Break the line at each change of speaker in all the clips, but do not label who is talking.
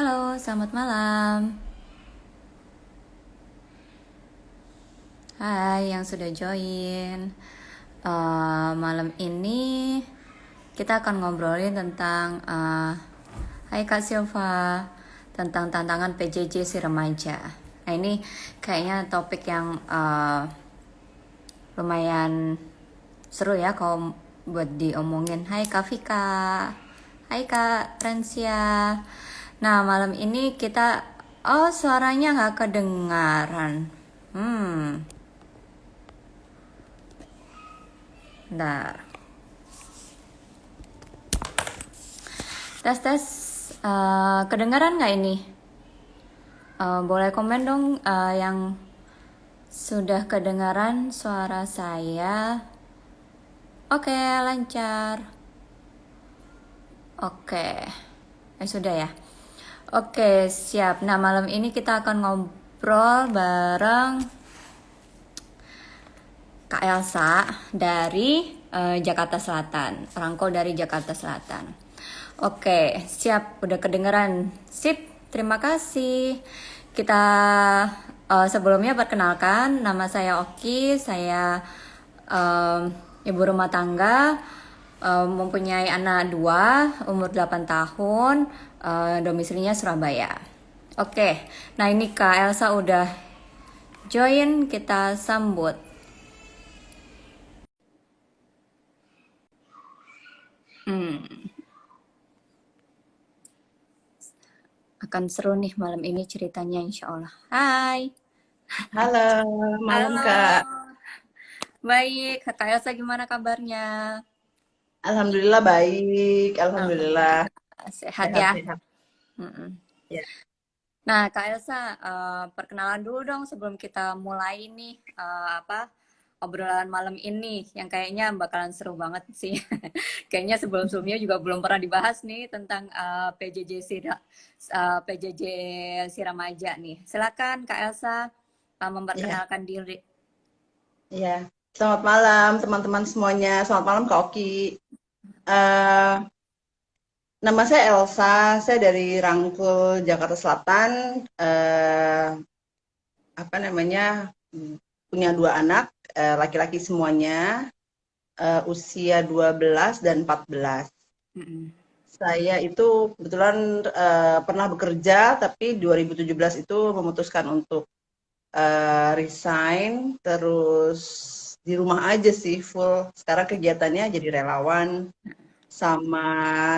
Halo, selamat malam. Hai yang sudah join. Malam ini kita akan ngobrolin tentang Hai Kak Silva, tentang tantangan PJJ si remaja. Nah ini kayaknya topik yang lumayan seru ya kalau buat diomongin. Hai Kak Vika, hai Kak Rensia. Nah malam ini kita, oh suaranya nggak kedengaran. Hmm, bentar. Tes tes. Kedengaran nggak ini? Boleh komen dong yang sudah kedengaran suara saya. Oke, lancar. Oke. Sudah ya. Oke, siap. Nah, malam ini kita akan ngobrol bareng Kak Elsa dari Jakarta Selatan. Rangkul dari Jakarta Selatan. Oke, siap. Udah kedengeran. Sip, terima kasih. Kita sebelumnya perkenalkan, nama saya Oki. Saya ibu rumah tangga, mempunyai anak dua, umur 8 tahun, domisilinya Surabaya. Oke, nah ini Kak Elsa udah join, kita sambut. Akan seru nih malam ini ceritanya insya Allah. Hai.
Halo, malam
Halo.
Kak.
Baik, Kak Elsa gimana kabarnya?
Alhamdulillah baik, Alhamdulillah
Alhamdulillah. Sehat ya?
sehat-sehat.
Mm-mm.
Ya.
Nah, Kak Elsa, perkenalan dulu dong sebelum kita mulai nih obrolan malam ini yang kayaknya bakalan seru banget sih. Kayaknya sebelum-sebelumnya juga belum pernah dibahas nih tentang PJJ si remaja nih. Silakan Kak Elsa
Iya,
memperkenalkan diri.
iya. Selamat malam teman-teman semuanya. Selamat malam Kak Oki. Eh, Nama saya Elsa, saya dari Rangkul, Jakarta Selatan. Eh, apa namanya? Punya dua anak, laki-laki semuanya, usia 12 dan 14.
Mm-mm.
Saya itu kebetulan pernah bekerja, tapi 2017 itu memutuskan untuk resign, terus di rumah aja sih full. Sekarang kegiatannya jadi relawan, sama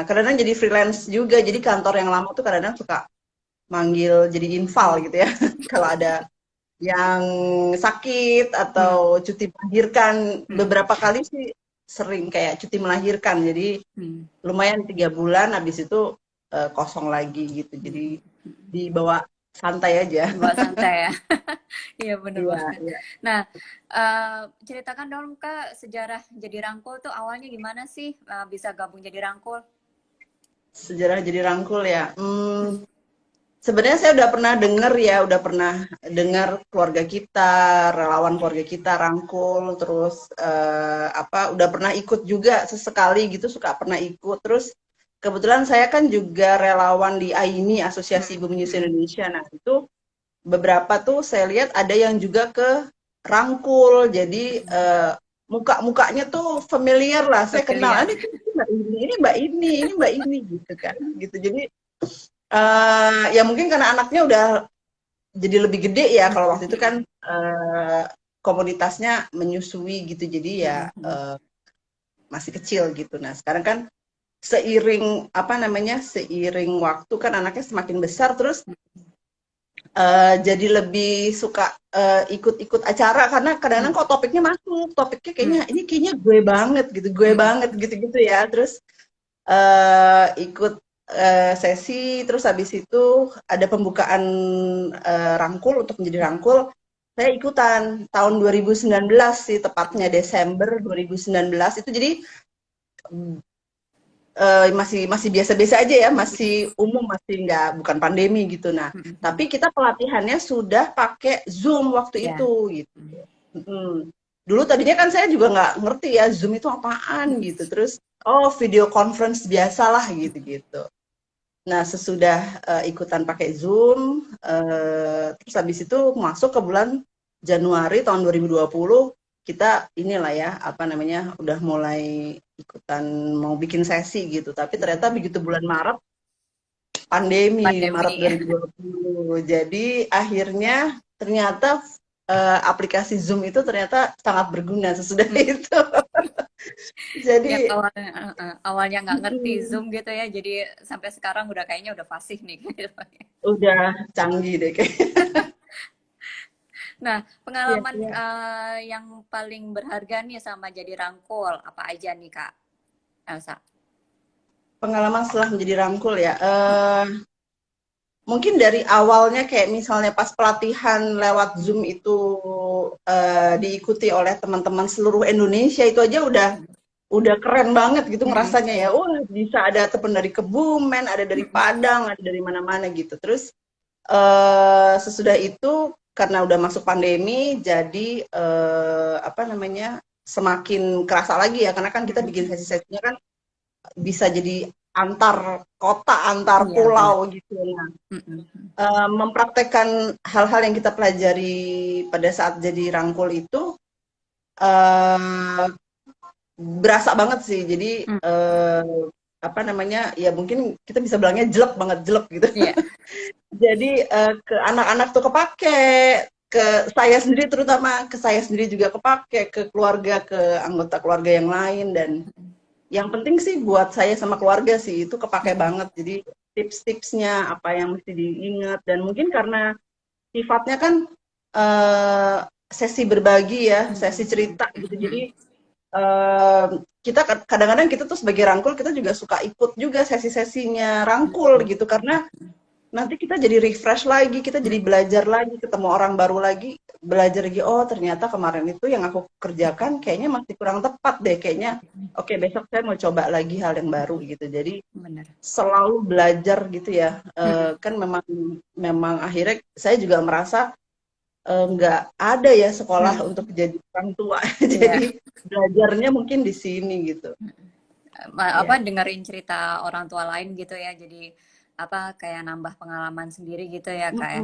kadang-kadang jadi freelance juga. Jadi kantor yang lama tuh kadang-kadang suka manggil jadi infal gitu ya. Kalau ada yang sakit
Mm,
atau cuti melahirkan,
mm,
beberapa kali sih sering kayak cuti melahirkan. Jadi
mm,
lumayan 3 bulan, habis itu kosong lagi gitu.
mm,
Jadi
mm.
dibawa santai aja.
Dibawa santai ya. Iya bener
Iya,
banget.
iya.
Nah, ceritakan dong Kak, sejarah jadi Rangkul tuh awalnya gimana sih bisa gabung jadi Rangkul?
Sejarah jadi rangkul ya. Sebenarnya saya udah pernah dengar ya, udah pernah dengar keluarga kita, relawan keluarga kita rangkul, terus udah pernah ikut juga sesekali gitu, suka pernah ikut. Terus kebetulan saya kan juga relawan di AIMI, Asosiasi
Hmm,
Ibu Menyusui
hmm,
Indonesia. Nah, itu beberapa tuh saya lihat ada yang juga ke rangkul. Jadi
hmm.
muka-mukanya tuh familiar lah. Saya kenal, "Ah,
Familiar.
ini Mbak ini Mbak ini Mbak ini gitu kan. Gitu. Jadi ya mungkin karena anaknya udah jadi lebih gede ya,
Hmm,
kalau waktu itu kan
hmm,
komunitasnya menyusui gitu, jadi ya
hmm, hmm.
masih kecil gitu. Nah sekarang kan seiring apa namanya, seiring waktu kan anaknya semakin besar, terus jadi lebih suka ikut-ikut acara karena kadang-kadang
Hmm,
kok topiknya masuk, topiknya kayaknya
hmm,
ini kayaknya gue banget gitu, gue
hmm,
banget gitu-gitu ya. Terus ikut sesi, terus habis itu ada pembukaan rangkul untuk menjadi
hmm.
rangkul. Saya ikutan tahun 2019 sih, tepatnya Desember 2019 itu. Jadi masih masih biasa-biasa aja ya, masih umum, masih nggak, bukan pandemi gitu. Nah,
Hmm, hmm, hmm.
tapi kita pelatihannya sudah pakai Zoom waktu itu
Ya.
gitu. Mm. Dulu tadinya kan saya juga nggak ngerti ya Zoom itu apaan gitu. Terus oh, video conference biasalah gitu-gitu. Nah, sesudah ikutan pakai Zoom, terus habis itu masuk ke bulan Januari tahun 2020, kita inilah ya, apa namanya, udah mulai ikutan mau bikin sesi gitu. Tapi ternyata begitu bulan Maret, pandemi, Maret
Pandemi.
2020. Jadi akhirnya ternyata aplikasi Zoom itu ternyata sangat berguna sesudah itu.
Yang
Jadi
awalnya nggak ngerti
mm,
Zoom gitu ya, jadi sampai sekarang udah kayaknya udah fasih nih. Gitu.
udah canggih deh kayak.
Nah,
Iya,
pengalaman
iya.
yang paling berharga nih sama jadi rangkul apa aja nih Kak Elsa?
Pengalaman setelah menjadi rangkul ya. Mungkin dari awalnya kayak misalnya pas pelatihan lewat Zoom itu diikuti oleh teman-teman seluruh Indonesia itu aja udah keren banget gitu
Mm-mm.
ngerasanya ya. Wah, bisa ada teman dari Kebumen, ada dari Padang, ada dari mana-mana gitu. Terus sesudah itu karena udah masuk pandemi jadi apa namanya? Semakin kerasa lagi ya karena kan kita bikin sesi-sesinya kan bisa jadi antar kota, antar
Iya benar.
pulau gitu. Nah,
Mm-mm.
mempraktekkan hal-hal yang kita pelajari pada saat jadi rangkul itu uh, berasa banget sih. Jadi
Mm.
apa namanya? Ya mungkin kita bisa bilangnya jelek banget jelek gitu.
Iya.
Jadi ke anak-anak tuh kepake, ke saya sendiri terutama ke saya sendiri juga kepake, ke keluarga, ke anggota keluarga yang lain dan yang penting sih buat saya sama keluarga sih itu kepake
Mm-mm.
banget. Jadi tips-tipsnya apa yang mesti diingat dan mungkin karena sifatnya kan eh, sesi berbagi ya, sesi cerita gitu. Jadi
Mm-mm.
eh, kita kadang-kadang kita tuh sebagai rangkul kita juga suka ikut juga sesi-sesinya rangkul gitu karena nanti kita jadi refresh lagi, kita jadi belajar lagi, ketemu orang baru lagi, belajar lagi, oh ternyata kemarin itu yang aku kerjakan kayaknya masih kurang tepat deh, kayaknya oke besok saya mau coba lagi hal yang baru gitu. Jadi
Benar.
selalu belajar gitu ya.
Mm-mm.
Kan memang memang akhirnya saya juga merasa nggak ada ya sekolah
Mm.
untuk jadi orang tua.
Iya.
Jadi belajarnya mungkin di sini gitu.
Apa
Ya.
dengerin cerita orang tua lain gitu ya, jadi apa kayak nambah pengalaman sendiri gitu ya Kak ya.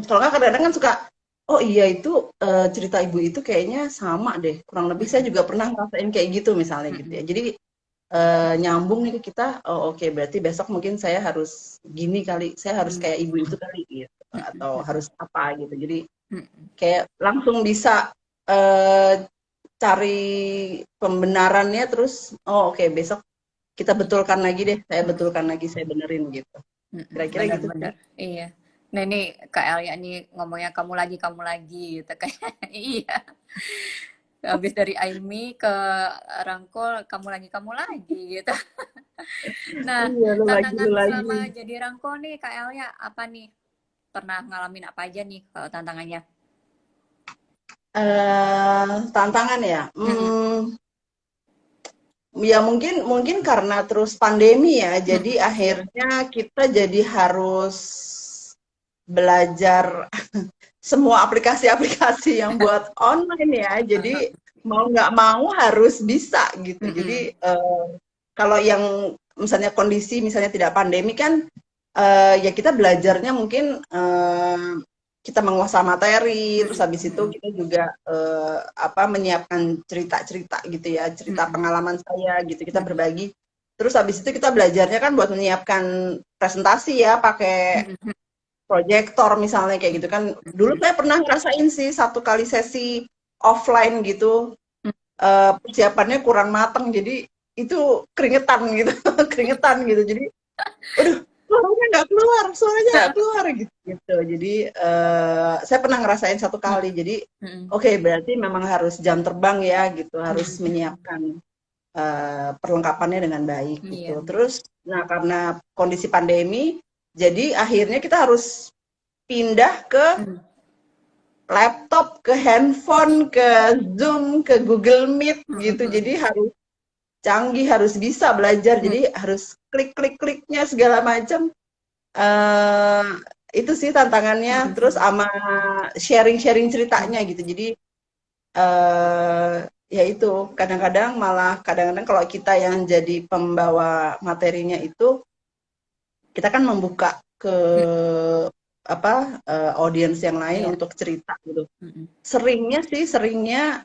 Kalau nggak kadang-kadang kan suka, oh iya itu cerita ibu itu kayaknya sama deh. Kurang lebih saya
Mm-mm.
juga pernah ngerasain kayak gitu misalnya gitu ya.
Mm-mm.
Jadi nyambung nih ke kita, oh oke berarti besok mungkin saya harus gini kali, saya harus
Mm.
kayak ibu itu kali gitu. Atau
Mm-mm.
harus apa gitu. Jadi
Mm-mm.
kayak langsung bisa eh, cari pembenarannya terus, oh oke besok kita betulkan lagi deh, saya betulkan lagi, saya benerin gitu.
Mm-mm.
Kira-kira gitu sih.
Bener-bener iya. Nah ini Kak Elia nih ngomongnya kamu lagi gitu kayak iya. Habis dari Aimi ke Rangkul kamu lagi gitu. Nah,
Iya, lu lagi, lu
tantangan
lagi.
selama jadi Rangkul nih Kak Elia apa nih? Pernah ngalamin apa aja nih kalau tantangannya?
Tantangan ya.
Mm-mm.
Ya mungkin mungkin karena terus pandemi ya, jadi
Mm-mm.
akhirnya kita jadi harus belajar semua aplikasi-aplikasi yang buat online ya. Jadi mau nggak mau harus bisa gitu.
Mm-mm.
Jadi kalau yang misalnya kondisi misalnya tidak pandemi kan ya kita belajarnya mungkin kita menguasai materi, terus habis itu
Mm-mm.
kita juga apa menyiapkan cerita-cerita gitu ya, cerita
Mm-mm.
pengalaman saya gitu, kita
Mm-mm.
berbagi. Terus habis itu kita belajarnya kan buat menyiapkan presentasi ya, pakai
Mm-mm.
proyektor misalnya kayak gitu kan. Dulu saya pernah ngerasain sih satu kali sesi offline gitu, persiapannya kurang matang, jadi itu keringetan gitu, keringetan gitu. Jadi aduh, suaranya nggak keluar gitu. Gitu. Jadi saya pernah ngerasain satu kali.
Mm-mm.
Jadi
Mm-mm.
oke berarti memang harus jam terbang ya gitu, harus
Mm-mm.
menyiapkan perlengkapannya dengan baik gitu.
Iya.
Terus, nah karena kondisi pandemi, jadi akhirnya kita harus pindah ke
Mm.
laptop, ke handphone, ke Zoom, ke Google Meet gitu.
Mm-mm.
Jadi harus canggih, harus bisa belajar.
Mm.
Jadi harus klik-klik-kliknya segala macam. eh itu sih tantangannya. Terus
Mm-mm.
sama sharing-sharing ceritanya gitu. Jadi ya itu kadang-kadang malah kadang-kadang kalau kita yang jadi pembawa materinya itu kita kan membuka ke apa audiens yang lain
Iya.
untuk cerita gitu.
Mm-mm.
Seringnya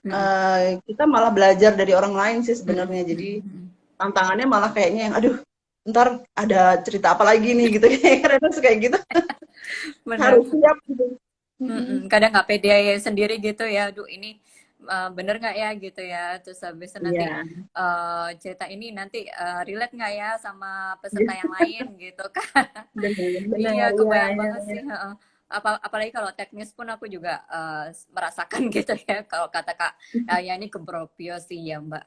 Mm-mm.
kita malah belajar dari orang lain sih
Mm-mm.
sebenarnya. Jadi
Mm-mm.
tantangannya malah kayaknya yang aduh ntar ada cerita apa lagi nih gitu karena suka kayak gitu
Bener.
harus siap gitu.
Mm-mm. Kadang nggak pede sendiri gitu ya. Duh ini bener nggak ya gitu ya. Terus habis itu nanti
Iya,
cerita ini nanti relate nggak ya sama peserta yang lain gitu kan.
benar-benar
Iya,
iya
kebayang
iya
banget sih. Heeh. Apalagi kalau teknis pun aku juga merasakan gitu ya. Kalau kata Kak, ya ini gebrobios sih ya Mbak.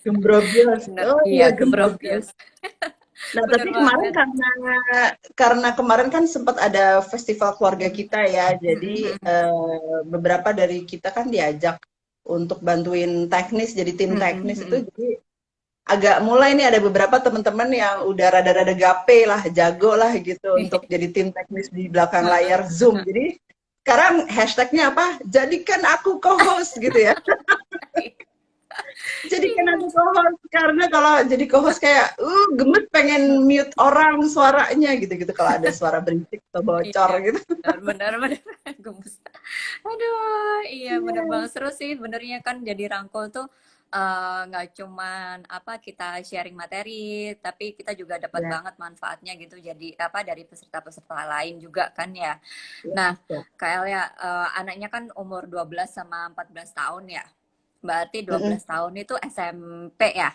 Gembrobios.
Bener,
Oh
iya
iya Gembrobios.
gebrobios.
Nah,
Bener
tapi kemarin
banget.
karena kemarin kan sempat ada festival keluarga kita ya. Jadi beberapa dari kita kan diajak untuk bantuin teknis jadi tim teknis itu jadi agak mulai nih ada beberapa teman-teman yang udah rada-rada gape lah, jago lah gitu untuk jadi tim teknis di belakang layar Zoom. Jadi sekarang hashtagnya apa? Jadikan aku co-host gitu ya. Jadikan
Iya,
aku co-host karena kalau jadi co-host kayak gemes pengen mute orang suaranya gitu-gitu kalau ada suara berisik atau bocor
iya,
gitu.
benar, benar, gemes. Aduh, iya bener banget seru sih. Benernya kan jadi rangkul tuh nggak cuman apa kita sharing materi, tapi kita juga dapat
Ya,
banget manfaatnya gitu. Jadi apa dari peserta-peserta lain juga kan ya.
ya,
Nah,
ya.
KL ya anaknya kan umur 12 sama 14 tahun ya. Berarti dua
Mm-mm.
belas tahun itu SMP ya.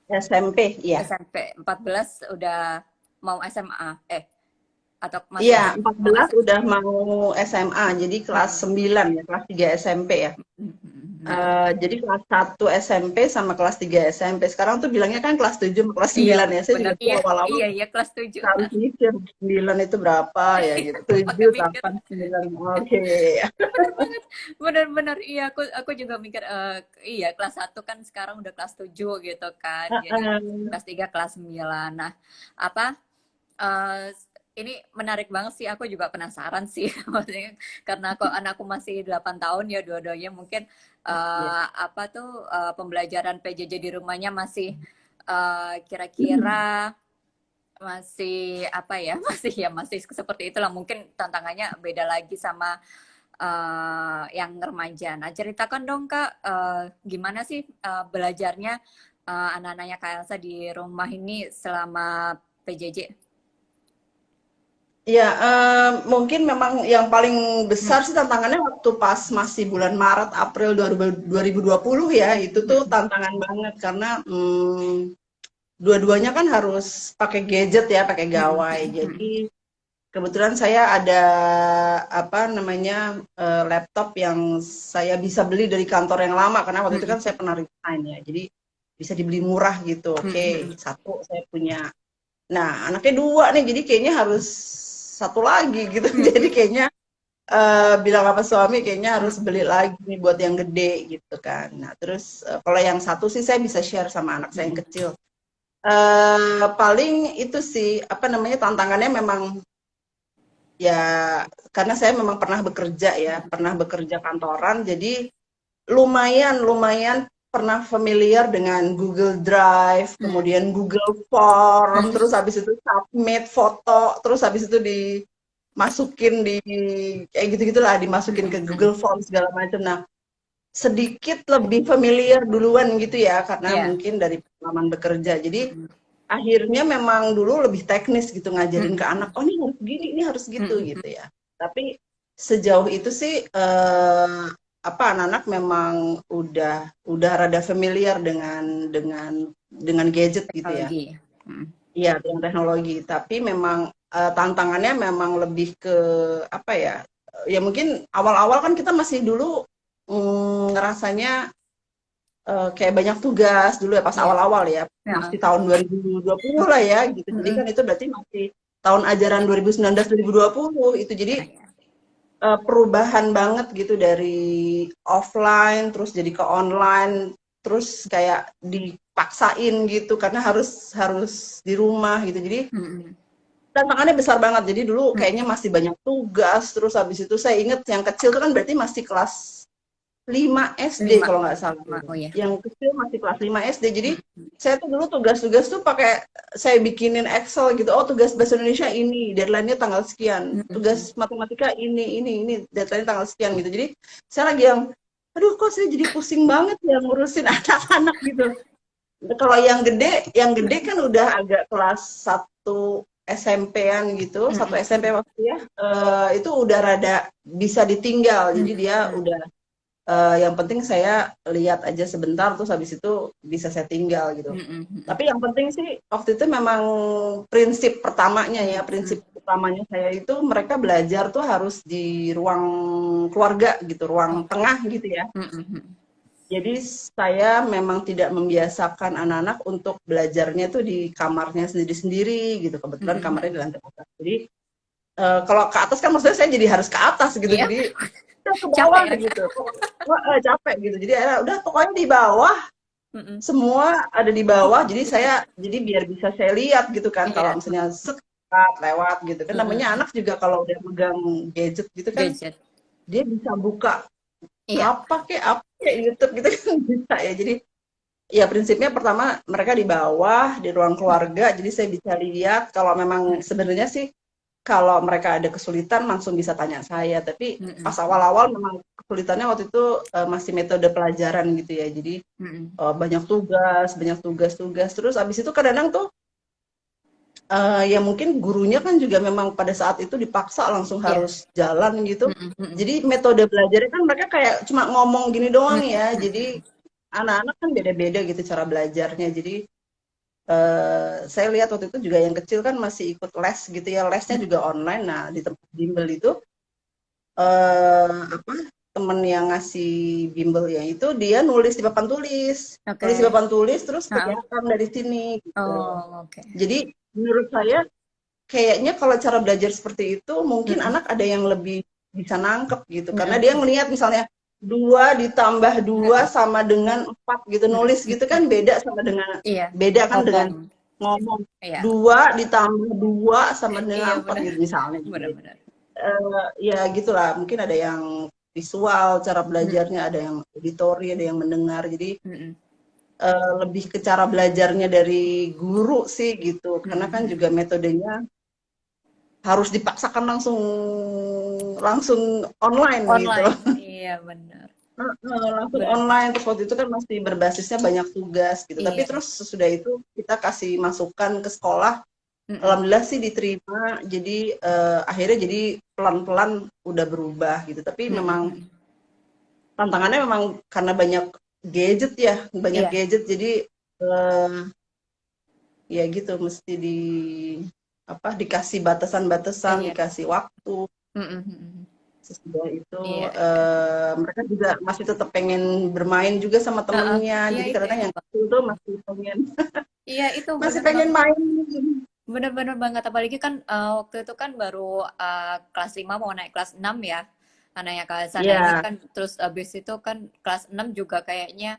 SMP, ya.
SMP 14 udah mau SMA atau masih
Iya,
mau
14
SMA.
udah mau SMA, jadi kelas
Mm-mm.
9 ya, kelas 3 SMP ya.
Mm-mm. Nah,
Jadi kelas 1 SMP sama kelas 3 SMP. Sekarang tuh bilangnya kan kelas 7 sama kelas
iya
9 ya. Saya
benar.
juga tuh
Iya,
awal-awal
iya, iya kelas 7.
harus mikir 9 itu berapa ya gitu.
Pakai
7,
mikir.
8, 9. Oke.
Bener banget. Bener-bener iya aku juga mikir iya kelas 1 kan sekarang udah kelas 7 gitu kan. Jadi kelas 3 kelas 9. Nah, apa eh ini menarik banget sih. Aku juga penasaran sih. Maksudnya karena aku anakku masih 8 tahun ya dua-duanya mungkin
Iya.
apa tuh pembelajaran PJJ di rumahnya masih kira-kira masih apa ya masih seperti itulah mungkin tantangannya beda lagi sama yang remaja. Nah ceritakan dong Kak gimana sih belajarnya anak-anaknya Kak Elsa di rumah ini selama PJJ?
Ya, mungkin memang yang paling
Hmm.
besar sih tantangannya waktu pas masih bulan Maret, April 2020 ya, itu tuh
Hmm.
tantangan banget karena dua-duanya kan harus pakai gadget ya, pakai
Hmm.
gawai.
Hmm.
Jadi kebetulan saya ada apa namanya laptop yang saya bisa beli dari kantor yang lama karena waktu itu
Hmm.
kan saya pernah resign ya. Jadi bisa dibeli murah gitu.
Hmm.
Oke,
Hmm.
satu saya punya. Nah, anaknya dua nih, jadi kayaknya harus satu lagi gitu.
Hmm.
Jadi kayaknya bilang apa suami kayaknya
Hmm.
harus beli lagi nih buat yang gede gitu kan. Nah, terus kalau yang satu sih saya bisa share sama anak saya yang
Hmm.
kecil. Paling itu sih apa namanya tantangannya memang ya karena saya memang pernah bekerja ya, pernah bekerja kantoran, jadi lumayan lumayan pernah familiar dengan Google Drive,
Hmm.
kemudian Google Form,
Hmm.
terus habis itu submit foto, terus habis itu dimasukin di kayak gitu-gitulah, dimasukin ke
Hmm.
Google Form segala macam. Nah, sedikit lebih familiar duluan gitu ya, karena
Ya.
mungkin dari pengalaman bekerja. Jadi
Hmm.
akhirnya memang dulu lebih teknis gitu ngajarin ke
Hmm.
anak, oh ini harus gini, ini harus gitu
Hmm.
gitu ya. Tapi sejauh itu sih apa anak-anak memang udah rada familiar dengan gadget gitu ya.
Teknologi. Hmm.
Iya, dengan teknologi. Tapi memang tantangannya memang lebih ke apa ya? Ya mungkin awal-awal kan kita masih dulu ngerasanya kayak banyak tugas dulu ya pas
Iya.
awal-awal ya, masih
Ya.
tahun 2020 lah ya gitu. Jadi
Hmm.
kan itu berarti masih tahun ajaran 2019-2020 itu. Jadi
Ya, ya.
perubahan banget gitu dari offline terus jadi ke online, terus kayak dipaksain gitu karena harus harus di rumah gitu. Jadi
Hmm.
tantangannya besar banget. Jadi dulu
Hmm.
kayaknya masih banyak tugas, terus habis itu saya inget yang kecil itu kan berarti masih kelas 5 SD
lima
kalau nggak salah.
lima oh ya.
Yang kecil masih kelas 5 SD. Jadi saya tuh dulu tugas-tugas tuh pakai saya bikinin Excel gitu. Oh, tugas bahasa Indonesia ini, deadline-nya tanggal sekian. Tugas matematika ini, deadline-nya tanggal sekian gitu. Jadi saya lagi yang aduh kok saya jadi pusing banget ya ngurusin anak-anak gitu. Kalau yang gede kan udah agak kelas 1 SMP-an gitu, satu SMP maksudnya, itu udah rada bisa ditinggal. Jadi dia udah yang penting saya lihat aja sebentar, terus habis itu bisa saya tinggal gitu. Tapi yang penting sih waktu itu memang prinsip pertamanya ya, prinsip utamanya saya itu mereka belajar tuh harus di ruang keluarga gitu, ruang tengah gitu ya. Jadi saya memang tidak membiasakan anak-anak untuk belajarnya tuh di kamarnya sendiri-sendiri gitu. Kebetulan kamarnya di lantai atas. Jadi kalau ke atas kan maksudnya saya jadi harus ke atas gitu.
Iya.
Jadi udah ke bawah
Capek ya.
gitu. Wah, capek gitu. Jadi udah pokoknya di bawah, semua ada di bawah. Jadi biar bisa saya lihat gitu kan. Kalau
Iya.
misalnya lewat gitu kan. Namanya anak juga kalau udah megang gadget gitu kan,
Gadget.
dia bisa buka
Iya.
apa kayak YouTube gitu kan bisa ya. Jadi ya prinsipnya pertama mereka di bawah di ruang keluarga, jadi saya bisa lihat kalau memang sebenarnya sih kalau mereka ada kesulitan langsung bisa tanya saya, tapi pas awal-awal memang kesulitannya waktu itu masih metode pelajaran gitu ya, jadi banyak tugas terus abis itu kadang-kadang tuh ya mungkin gurunya kan juga memang pada saat itu dipaksa langsung harus jalan gitu. Jadi metode belajarnya kan mereka kayak cuma ngomong gini doang ya. Jadi anak-anak kan beda-beda gitu cara belajarnya. Jadi saya lihat waktu itu juga yang kecil kan masih ikut les gitu ya. Lesnya juga online. Nah, di tempat bimbel itu apa temen yang ngasih bimbel ya itu dia nulis di papan tulis. Nulis di papan tulis terus kelihatan dari sini gitu. Jadi menurut saya kayaknya kalau cara belajar seperti itu mungkin anak ada yang lebih bisa nangkep gitu karena dia ngelihat misalnya 2 ditambah 2 sama dengan 4 gitu, nulis gitu kan beda sama dengan beda kan dengan ngomong 2 ditambah 2 sama dengan 4 gitu misalnya gitu. Ya gitulah, mungkin ada yang visual cara belajarnya, ada yang auditori, ada yang mendengar, jadi lebih ke cara belajarnya dari guru sih gitu, karena kan juga metodenya harus dipaksakan langsung online gitu.
Iya benar.
Langsung online, terus waktu itu kan masih berbasisnya banyak tugas gitu. Tapi terus sesudah itu kita kasih masukan ke sekolah, alhamdulillah sih diterima. Jadi akhirnya jadi pelan-pelan udah berubah gitu. Tapi memang tantangannya memang karena banyak gadget ya, gadget. Jadi ya gitu mesti dikasih batasan-batasan, dikasih waktu. Sesudah itu mereka juga masih tetap pengen bermain juga sama temennya. Jadi kadang-kadang yang kecil tuh masih pengen masih pengen main.
Bener-bener banget, apalagi kan waktu itu kan baru kelas 5 mau naik kelas 6 ya anaknya Kak Sana ini kan, terus abis itu kan kelas 6 juga kayaknya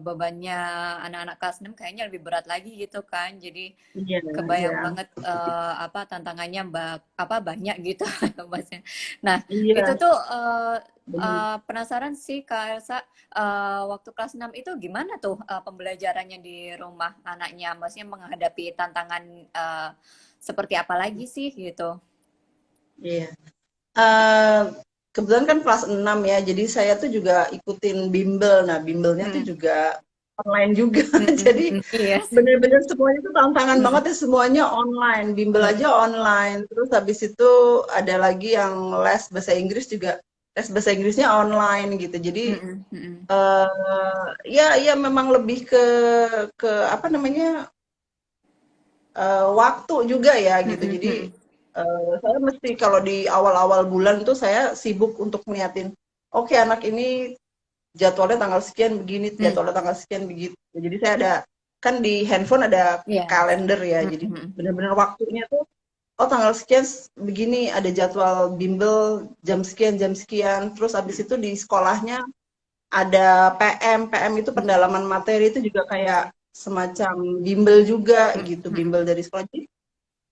bebannya anak-anak kelas 6 kayaknya lebih berat lagi gitu kan, jadi kebayang banget apa tantangannya banyak gitu Masnya. Nah itu tuh penasaran sih Kak Elsa, waktu kelas 6 itu gimana tuh pembelajarannya di rumah anaknya, maksudnya menghadapi tantangan seperti apa lagi sih gitu?
Iya. Kebetulan kan kelas 6 ya, jadi saya tuh juga ikutin bimbel. Nah, bimbelnya tuh juga online juga. Jadi bener-bener semuanya tuh tantangan banget ya, semuanya online. Bimbel aja online. Terus habis itu ada lagi yang les bahasa Inggris juga. Les bahasa Inggrisnya online gitu. Jadi ya memang lebih ke apa namanya waktu juga ya gitu. Jadi saya mesti kalau di awal-awal bulan tuh saya sibuk untuk ngeliatin, oke, anak ini jadwalnya tanggal sekian begini, jadwalnya tanggal sekian begitu. Jadi saya ada kan di handphone ada kalender ya. Jadi benar-benar waktunya tuh tanggal sekian begini ada jadwal bimbel jam sekian jam sekian. Terus habis itu di sekolahnya ada PM itu pendalaman materi, itu juga kayak semacam bimbel juga gitu, bimbel dari sekolah. Jadi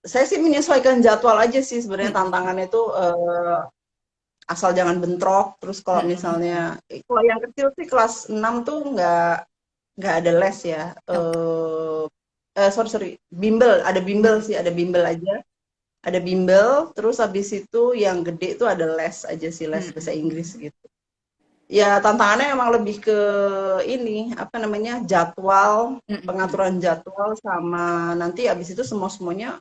saya sih menyesuaikan jadwal aja sih sebenarnya, tantangannya itu asal jangan bentrok. Terus kalau
Mm-mm.
misalnya kalau yang kecil sih kelas 6 tuh nggak ada les ya.
Oke.
Sorry sorry, bimbel, ada bimbel
Mm-mm.
sih, ada bimbel aja. Ada bimbel, terus habis itu yang gede itu ada les aja sih, les bahasa Inggris
Mm-mm.
gitu. Ya tantangannya emang lebih ke ini, apa namanya, jadwal,
Mm-mm.
pengaturan jadwal sama nanti habis itu semua-semuanya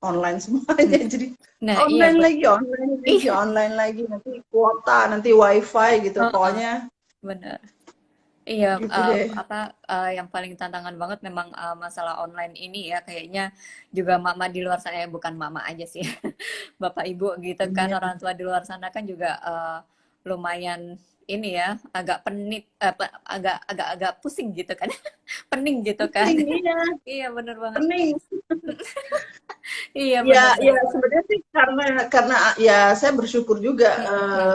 online semuanya.
Mm-mm.
Jadi
Nah, iya
online lagi,
iya,
online lagi, nanti kuota, nanti wifi gitu.
heeh,
Pokoknya
benar. Iya,
gitu deh.
apa yang paling tantangan banget memang masalah online ini ya, kayaknya juga mama di luar sana, ya bukan mama aja sih, bapak ibu gitu kan,
Iya.
orang tua di luar sana kan juga lumayan ini ya, agak penit, agak agak agak pusing gitu kan, pening gitu kan.
Penting, iya,
Iya bener banget.
pening.
Iya
Ya,
bener
ya
bener banget.
sebenarnya sih karena ya saya bersyukur juga
Mm-mm.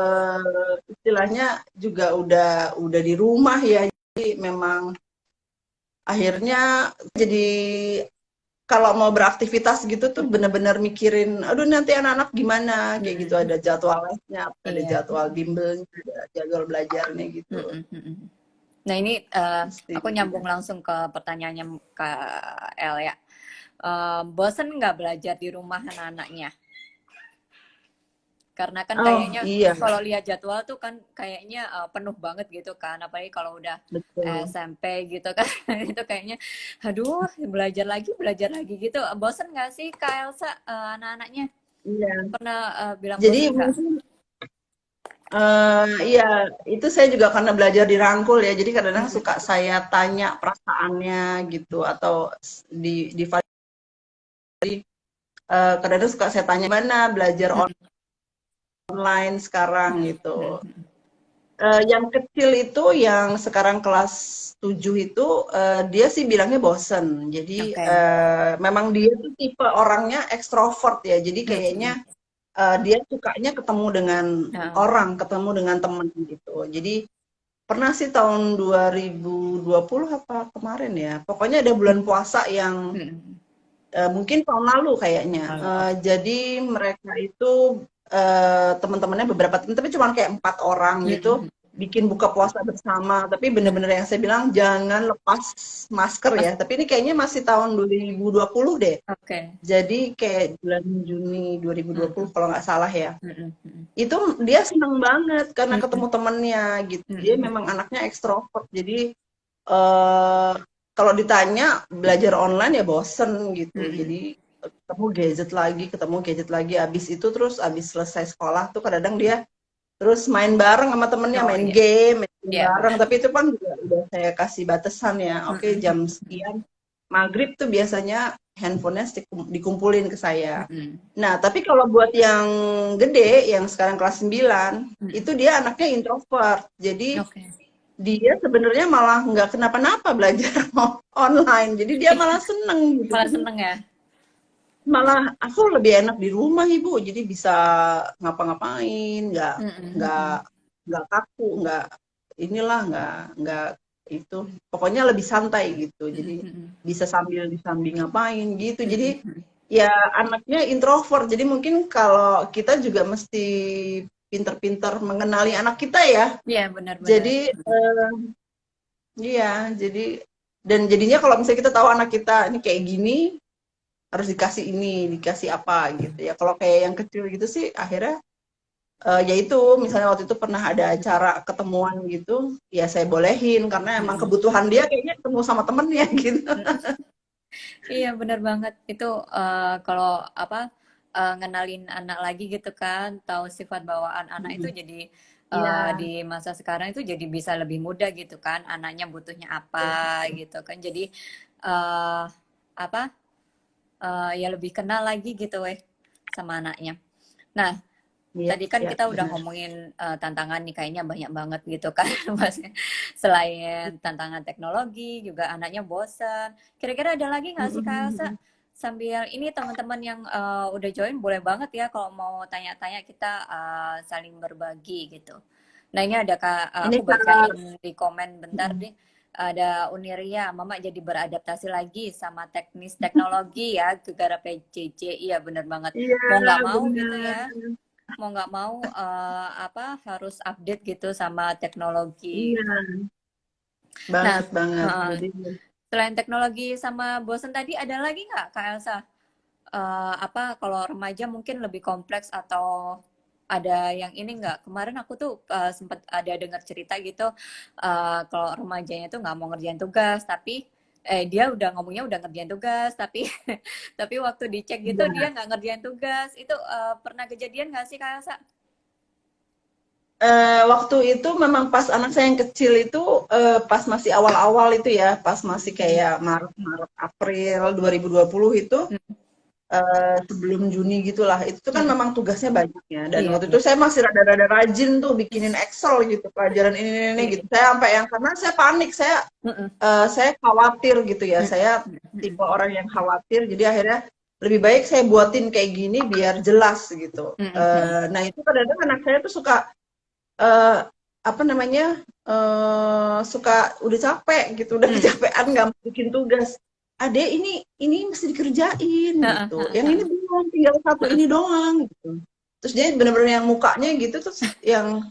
istilahnya juga udah di rumah ya. Jadi memang akhirnya jadi kalau mau beraktivitas gitu tuh bener-bener mikirin, aduh nanti anak-anak gimana kayak gitu,
Mm-mm.
ada jadwal lesnya, ada
Iya.
jadwal bimbelnya, ada jadwal belajarnya gitu.
Mm-mm. Mm-mm. Nah ini
Mesti.
aku nyambung langsung ke pertanyaannya Kak El ya. Bosen nggak belajar di rumah anak-anaknya? Karena kan
Oh
kayaknya
iya,
kalau lihat jadwal tuh kan kayaknya penuh banget gitu kan. Apalagi kalau udah
betul.
SMP gitu kan. Itu kayaknya, aduh belajar lagi gitu. Bosen nggak sih Kak Elsa, anak-anaknya?
Iya.
Pernah bilang
Jadi
bosen nggak?
mungkin iya, itu saya juga karena belajar dirangkul ya, jadi kadang-kadang suka
Mm-mm.
saya tanya perasaannya gitu, atau di kadang-kadang suka saya tanya, "Mana belajar
Mm-mm.
online sekarang?" gitu.
Mm-mm.
Yang kecil itu yang sekarang kelas 7 itu, dia sih bilangnya bosen. Jadi,
Oke.
memang dia tuh tipe orangnya ekstrovert ya, jadi kayaknya,
Mm-mm.
dia sukanya ketemu dengan
Nah,
orang, ketemu dengan temen gitu. Jadi pernah sih tahun 2020 apa kemarin ya, pokoknya ada bulan puasa yang
mm-mm.
mungkin tahun lalu kayaknya.
Lalu, oke.
Jadi mereka itu teman-temannya beberapa teman, tapi cuma kayak 4 orang gitu,
Mm-mm.
bikin buka puasa bersama. Tapi bener-bener yang saya bilang jangan lepas masker
Mas,
ya. Tapi ini kayaknya masih tahun 2020 deh.
oke.
Jadi kayak bulan Juni 2020
Mm-mm.
kalau nggak salah ya.
Mm-mm. Mm-mm.
Itu dia seneng banget karena ketemu
Mm-mm.
temennya gitu. Dia
Mm-mm.
memang anaknya ekstrovert. Jadi eh kalau ditanya belajar online ya bosen gitu.
Mm-mm.
Jadi ketemu gadget lagi. Abis itu terus abis selesai sekolah tuh kadang-kadang dia terus main bareng sama temennya,
Oh
main
iya,
game, main game
iya
bareng.
benar.
Tapi itu kan juga udah saya kasih batasan ya. Oke,
Mm-mm.
jam sekian maghrib tuh biasanya handphonenya dikumpulin ke saya.
Mm-mm.
Nah, tapi kalau buat yang gede, yang sekarang kelas 9, itu
Mm-mm.
dia anaknya introvert. Jadi
Oke.
dia sebenarnya malah nggak kenapa-napa belajar online. Jadi dia malah seneng gitu.
Malah
Jadi
seneng ya.
malah aku lebih enak di rumah ibu. Jadi bisa ngapa-ngapain, nggak
Mm-mm.
nggak kaku, nggak inilah, nggak itu. Pokoknya lebih santai gitu. Jadi
Mm-mm.
bisa sambil disambi ngapain gitu. Jadi
Mm-mm.
ya anaknya introvert. Jadi mungkin kalau kita juga mesti pinter-pinter mengenali anak kita ya.
Iya benar-benar.
Jadi iya, jadi dan jadinya kalau misalnya kita tahu anak kita ini kayak gini, harus dikasih ini, dikasih apa gitu ya. Kalau kayak yang kecil gitu sih akhirnya ya itu misalnya waktu itu pernah ada acara ketemuan gitu, ya saya bolehin karena emang
Mm-mm.
kebutuhan dia kayaknya ketemu sama temennya gitu.
Mm-mm. Iya benar banget itu, kalau apa, ngenalin anak lagi gitu kan, tahu sifat bawaan anak itu jadi
Iya,
di masa sekarang itu jadi bisa lebih mudah gitu kan, anaknya butuhnya apa gitu kan, jadi eh apa, ya lebih kenal lagi gitu weh sama anaknya. Nah,
iya,
tadi kan
iya
kita udah
benar.
ngomongin tantangan nih kayaknya banyak banget gitu kan. Maksudnya selain tantangan teknologi juga anaknya bosan. Kira-kira ada lagi nggak sih Kak Elsa? Sambil ini teman-teman yang udah join boleh banget ya kalau mau tanya-tanya kita saling berbagi gitu. Nah ini ada Kak,
Ini
aku
Kak,
bacain di komen bentar deh. Ada Uniria, Mama jadi beradaptasi lagi sama teknis teknologi ya, gara-gara PJJ. Iya bener banget.
iya
Mau nggak mau gitu
benar.
ya. mau nggak mau harus update gitu sama teknologi.
Iya,
Nah,
banget banget.
eh,
Jadi
selain teknologi sama bosen tadi ada lagi nggak Kak Elsa? Kalau remaja mungkin lebih kompleks atau ada yang ini nggak? Kemarin aku tuh sempat ada dengar cerita gitu, kalau remajanya tuh nggak mau ngerjain tugas, tapi dia udah ngomongnya udah ngerjain tugas, tapi tapi waktu dicek gitu dia
ya.
nggak ngerjain tugas. Itu pernah kejadian nggak sih Kak Elsa?
Waktu itu memang pas anak saya yang kecil itu pas masih awal-awal itu ya, pas masih
Mm,
kayak Maret April 2020 itu
mm,
sebelum Juni gitulah. Itu tuh kan
mm.
memang tugasnya banyak ya. Dan
Iya,
waktu itu
iya.
saya masih rada-rada rajin tuh bikinin Excel gitu, pelajaran ini
Iya.
gitu. Saya sampai yang karena saya panik,
Mm-mm,
saya khawatir gitu ya.
mm-mm,
Saya
mm-mm,
tipe orang yang khawatir, jadi akhirnya lebih baik saya buatin kayak gini biar jelas gitu.
mm-mm,
Nah itu kadang-kadang anak saya tuh suka eh, apa namanya suka udah capek gitu, udah
mm.
kecapean nggak mau bikin tugas. Adek ini mesti dikerjain
Heeh,
gitu.
heeh,
Yang ini
heeh.
belum, tinggal satu ini doang gitu. Terus dia bener-bener yang mukanya gitu terus yang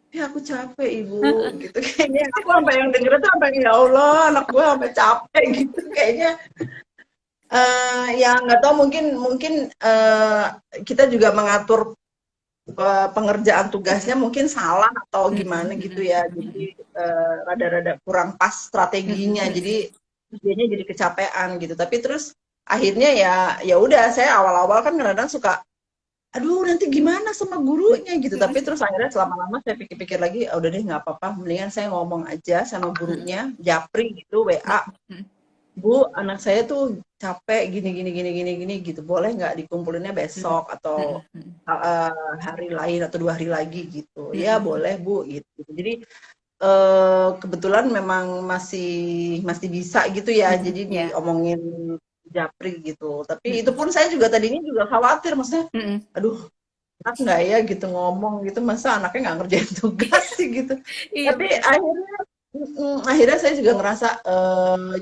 ya aku capek ibu gitu kayaknya aku sampai yang denger tuh sampai ya Allah anak gue sampai capek gitu kayaknya ya nggak tahu mungkin mungkin kita juga mengatur pengerjaan tugasnya mungkin salah atau
Mm-mm,
gimana gitu
mm-mm,
ya. Jadi
mm-mm,
rada-rada kurang pas strateginya.
mm-mm,
Jadi dianya jadi kecapean gitu. Tapi terus akhirnya ya ya udah saya awal-awal kan kadang-kadang suka aduh nanti gimana sama gurunya gitu.
mm-mm,
Tapi terus akhirnya selama-lama saya pikir-pikir lagi, ah, udah deh nggak apa-apa. Mendingan saya ngomong aja sama
mm-mm,
gurunya, japri gitu, WA.
mm-mm,
Bu, anak saya tuh capek gini gini gini gini gini gitu. Boleh nggak dikumpulinnya besok atau
mm-mm, mm-mm,
hari lain atau 2 hari lagi gitu. Ya
mm-mm.
boleh Bu gitu. Jadi kebetulan memang masih masih bisa gitu ya.
Mm-mm,
Jadi
ya.
diomongin japri gitu. Tapi itu
Mm-mm,
pun saya juga tadinya juga khawatir, maksudnya,
mm-mm.
aduh enak nggak ya gitu ngomong gitu, masa anaknya nggak ngerjain tugas sih gitu.
Iya
Tapi
benar.
akhirnya saya juga ngerasa,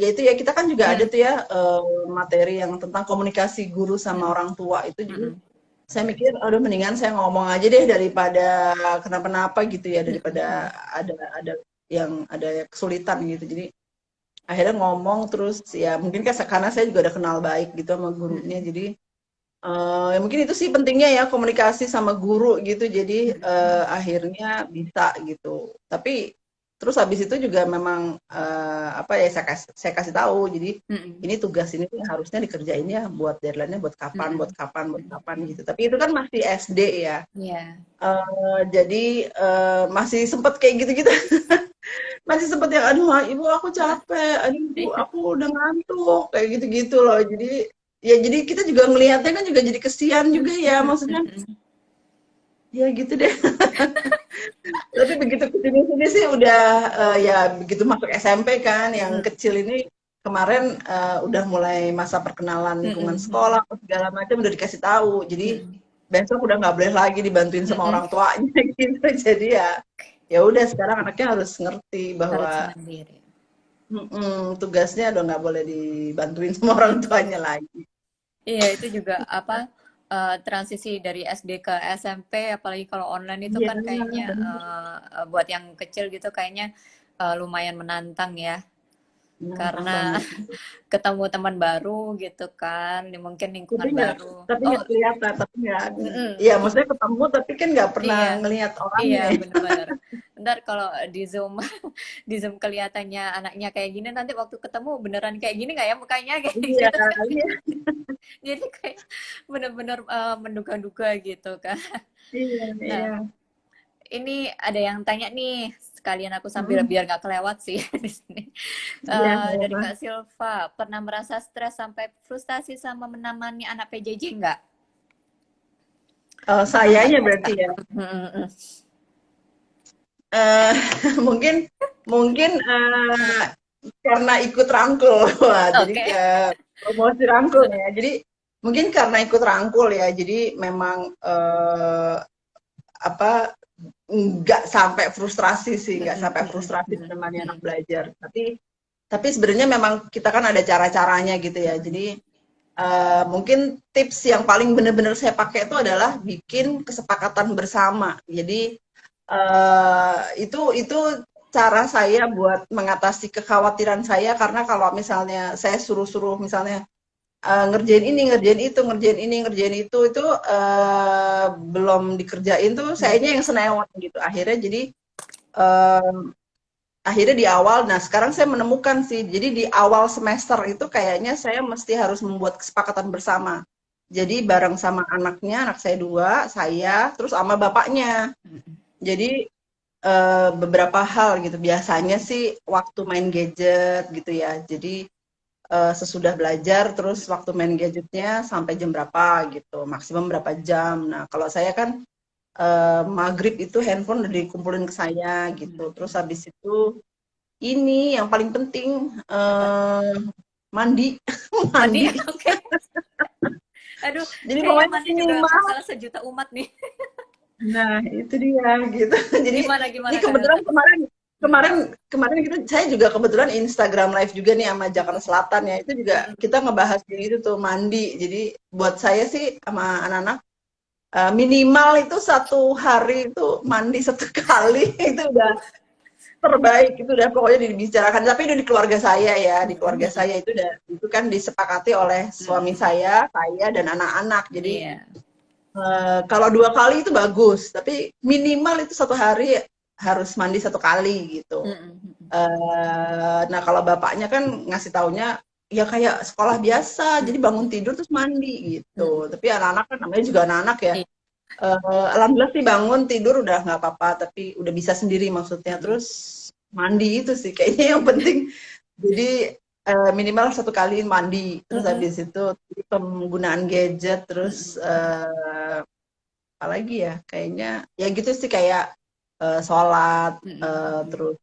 ya itu ya kita kan juga ada
Mm,
tuh ya materi yang tentang komunikasi guru sama
mm-mm,
orang tua itu. Jadi
mm-mm,
saya mikir, aduh mendingan saya ngomong aja deh daripada kenapa-napa gitu ya, daripada
mm-mm,
ada yang ada kesulitan gitu. Jadi akhirnya ngomong terus ya mungkin kan karena saya juga udah kenal baik gitu sama gurunya.
mm-mm,
Jadi ya mungkin itu sih pentingnya ya komunikasi sama guru gitu. Jadi
mm-mm,
akhirnya bisa gitu. Tapi terus habis itu juga memang apa ya saya kasih tahu. Jadi
mm-mm,
ini tugas ini tuh harusnya dikerjainnya buat deadline-nya buat kapan, buat
mm-mm,
kapan, buat kapan
mm-mm.
gitu. Tapi itu kan masih SD ya.
Iya.
Jadi masih sempet kayak gitu-gitu. Masih sempet yang aduh ibu aku capek, aduh ibu aku udah ngantuk kayak gitu-gitu loh. Jadi ya jadi kita juga ngelihatnya kan juga jadi kesian juga ya
Mm-mm,
maksudnya
mm-mm,
ya gitu deh. Tapi begitu kesini sini sih udah ya begitu masuk SMP kan yang
mm-mm,
kecil ini kemarin udah mulai masa perkenalan lingkungan
mm-mm,
sekolah segala macam udah dikasih tahu. Jadi
mm-mm,
besok udah nggak boleh lagi dibantuin sama
mm-mm.
orang tuanya gitu. Jadi ya ya udah sekarang anaknya harus ngerti
Harus
bahwa
mandiri.
tugasnya udah nggak boleh dibantuin sama orang tuanya lagi.
Iya, itu juga transisi dari SD ke SMP, apalagi kalau online itu
Iya,
kan kayaknya
bener.
buat yang kecil gitu kayaknya lumayan menantang ya,
Menantang
karena
banget.
ketemu teman baru gitu kan, mungkin
Tapi
lingkungan
nggak
baru.
tapi
Oh,
nggak kelihatan, tapi nggak,
mm-mm.
iya maksudnya ketemu tapi kan nggak pernah
Iya,
ngelihat
iya
orangnya.
bener-bener. Ntar kalau di Zoom, di Zoom kelihatannya anaknya kayak gini, nanti waktu ketemu beneran kayak gini nggak ya mukanya kayak
Iya,
gitu.
iya,
Jadi kayak bener-bener menduga-duga gitu kan.
iya,
Nah,
iya.
ini ada yang tanya nih, sekalian aku sambil
Mm-mm.
biar nggak kelewat sih di sini.
Iya, nggak
Dari
apa-apa.
Kak Silva, pernah merasa stres sampai frustasi sama menamani anak PJJ nggak? Pernah nggak
Sayanya
Kak?
berarti ya.
Mm-mm.
Eh, mungkin mungkin karena ikut rangkul, wah, jadi
Oke.
promosi rangkul ya. Jadi mungkin karena ikut rangkul ya. Jadi memang apa nggak sampai frustrasi sih, nggak
Mm-mm,
sampai
mm-mm,
frustrasi
mm-mm,
menemani anak
mm-mm,
belajar. Tapi sebenarnya memang kita kan ada cara-caranya gitu ya. Jadi Mungkin tips yang paling benar-benar saya pakai itu adalah bikin kesepakatan bersama. Jadi itu cara saya buat mengatasi kekhawatiran saya karena kalau misalnya saya suruh-suruh misalnya ngerjain ini, ngerjain itu belum dikerjain tuh sayanya yang senewan gitu. Eh, akhirnya di awal, nah sekarang saya menemukan sih, jadi di awal semester itu kayaknya saya mesti harus membuat kesepakatan bersama. Jadi bareng sama anaknya, anak saya dua, saya, terus sama bapaknya. Jadi beberapa hal gitu. Biasanya sih waktu main gadget gitu ya. Jadi sesudah belajar terus waktu main gadgetnya sampai jam berapa gitu, maksimum berapa jam. Nah kalau saya kan maghrib itu handphone udah dikumpulin ke saya gitu. Terus habis itu ini yang paling penting
Apa?
mandi,
Mandi,
mandi.
oke. Aduh,
Jadi
kayaknya
pokoknya
mandi juga
minimal.
masalah sejuta umat nih.
Nah itu dia gitu. Jadi
Gimana
ini
gimana Kak
kebetulan
Elsa?
kemarin
Mm-mm.
kemarin kemarin kita saya juga kebetulan Instagram live juga nih sama Jakarta
Mm-mm.
Selatan ya. Itu juga
Mm-mm.
kita ngebahas kayak gitu tuh mandi. Jadi buat saya sih sama anak-anak minimal itu satu hari itu mandi satu kali itu udah terbaik, itu udah pokoknya dibicarakan, tapi itu di keluarga saya ya, di keluarga
Mm-mm.
saya itu udah itu kan disepakati oleh suami
Mm-mm.
saya dan anak-anak. Jadi
Iya.
kalau dua kali itu bagus, tapi minimal itu satu hari harus mandi satu kali gitu.
Mm-mm.
Nah kalau bapaknya kan ngasih taunya ya kayak sekolah biasa, jadi bangun
Mm-mm.
tidur terus mandi
Mm-mm.
gitu. Tapi anak-anak kan namanya juga anak-anak ya.
Iya.
Alhamdulillah sih bangun tidur udah nggak apa-apa, tapi udah bisa sendiri maksudnya.
Mm-mm.
Terus mandi itu sih kayaknya yang penting. Jadi minimal satu kali mandi, terus
Mm-mm.
habis itu penggunaan gadget, terus
Mm-mm.
apalagi ya, kayaknya ya gitu sih kayak sholat,
Mm-mm.
terus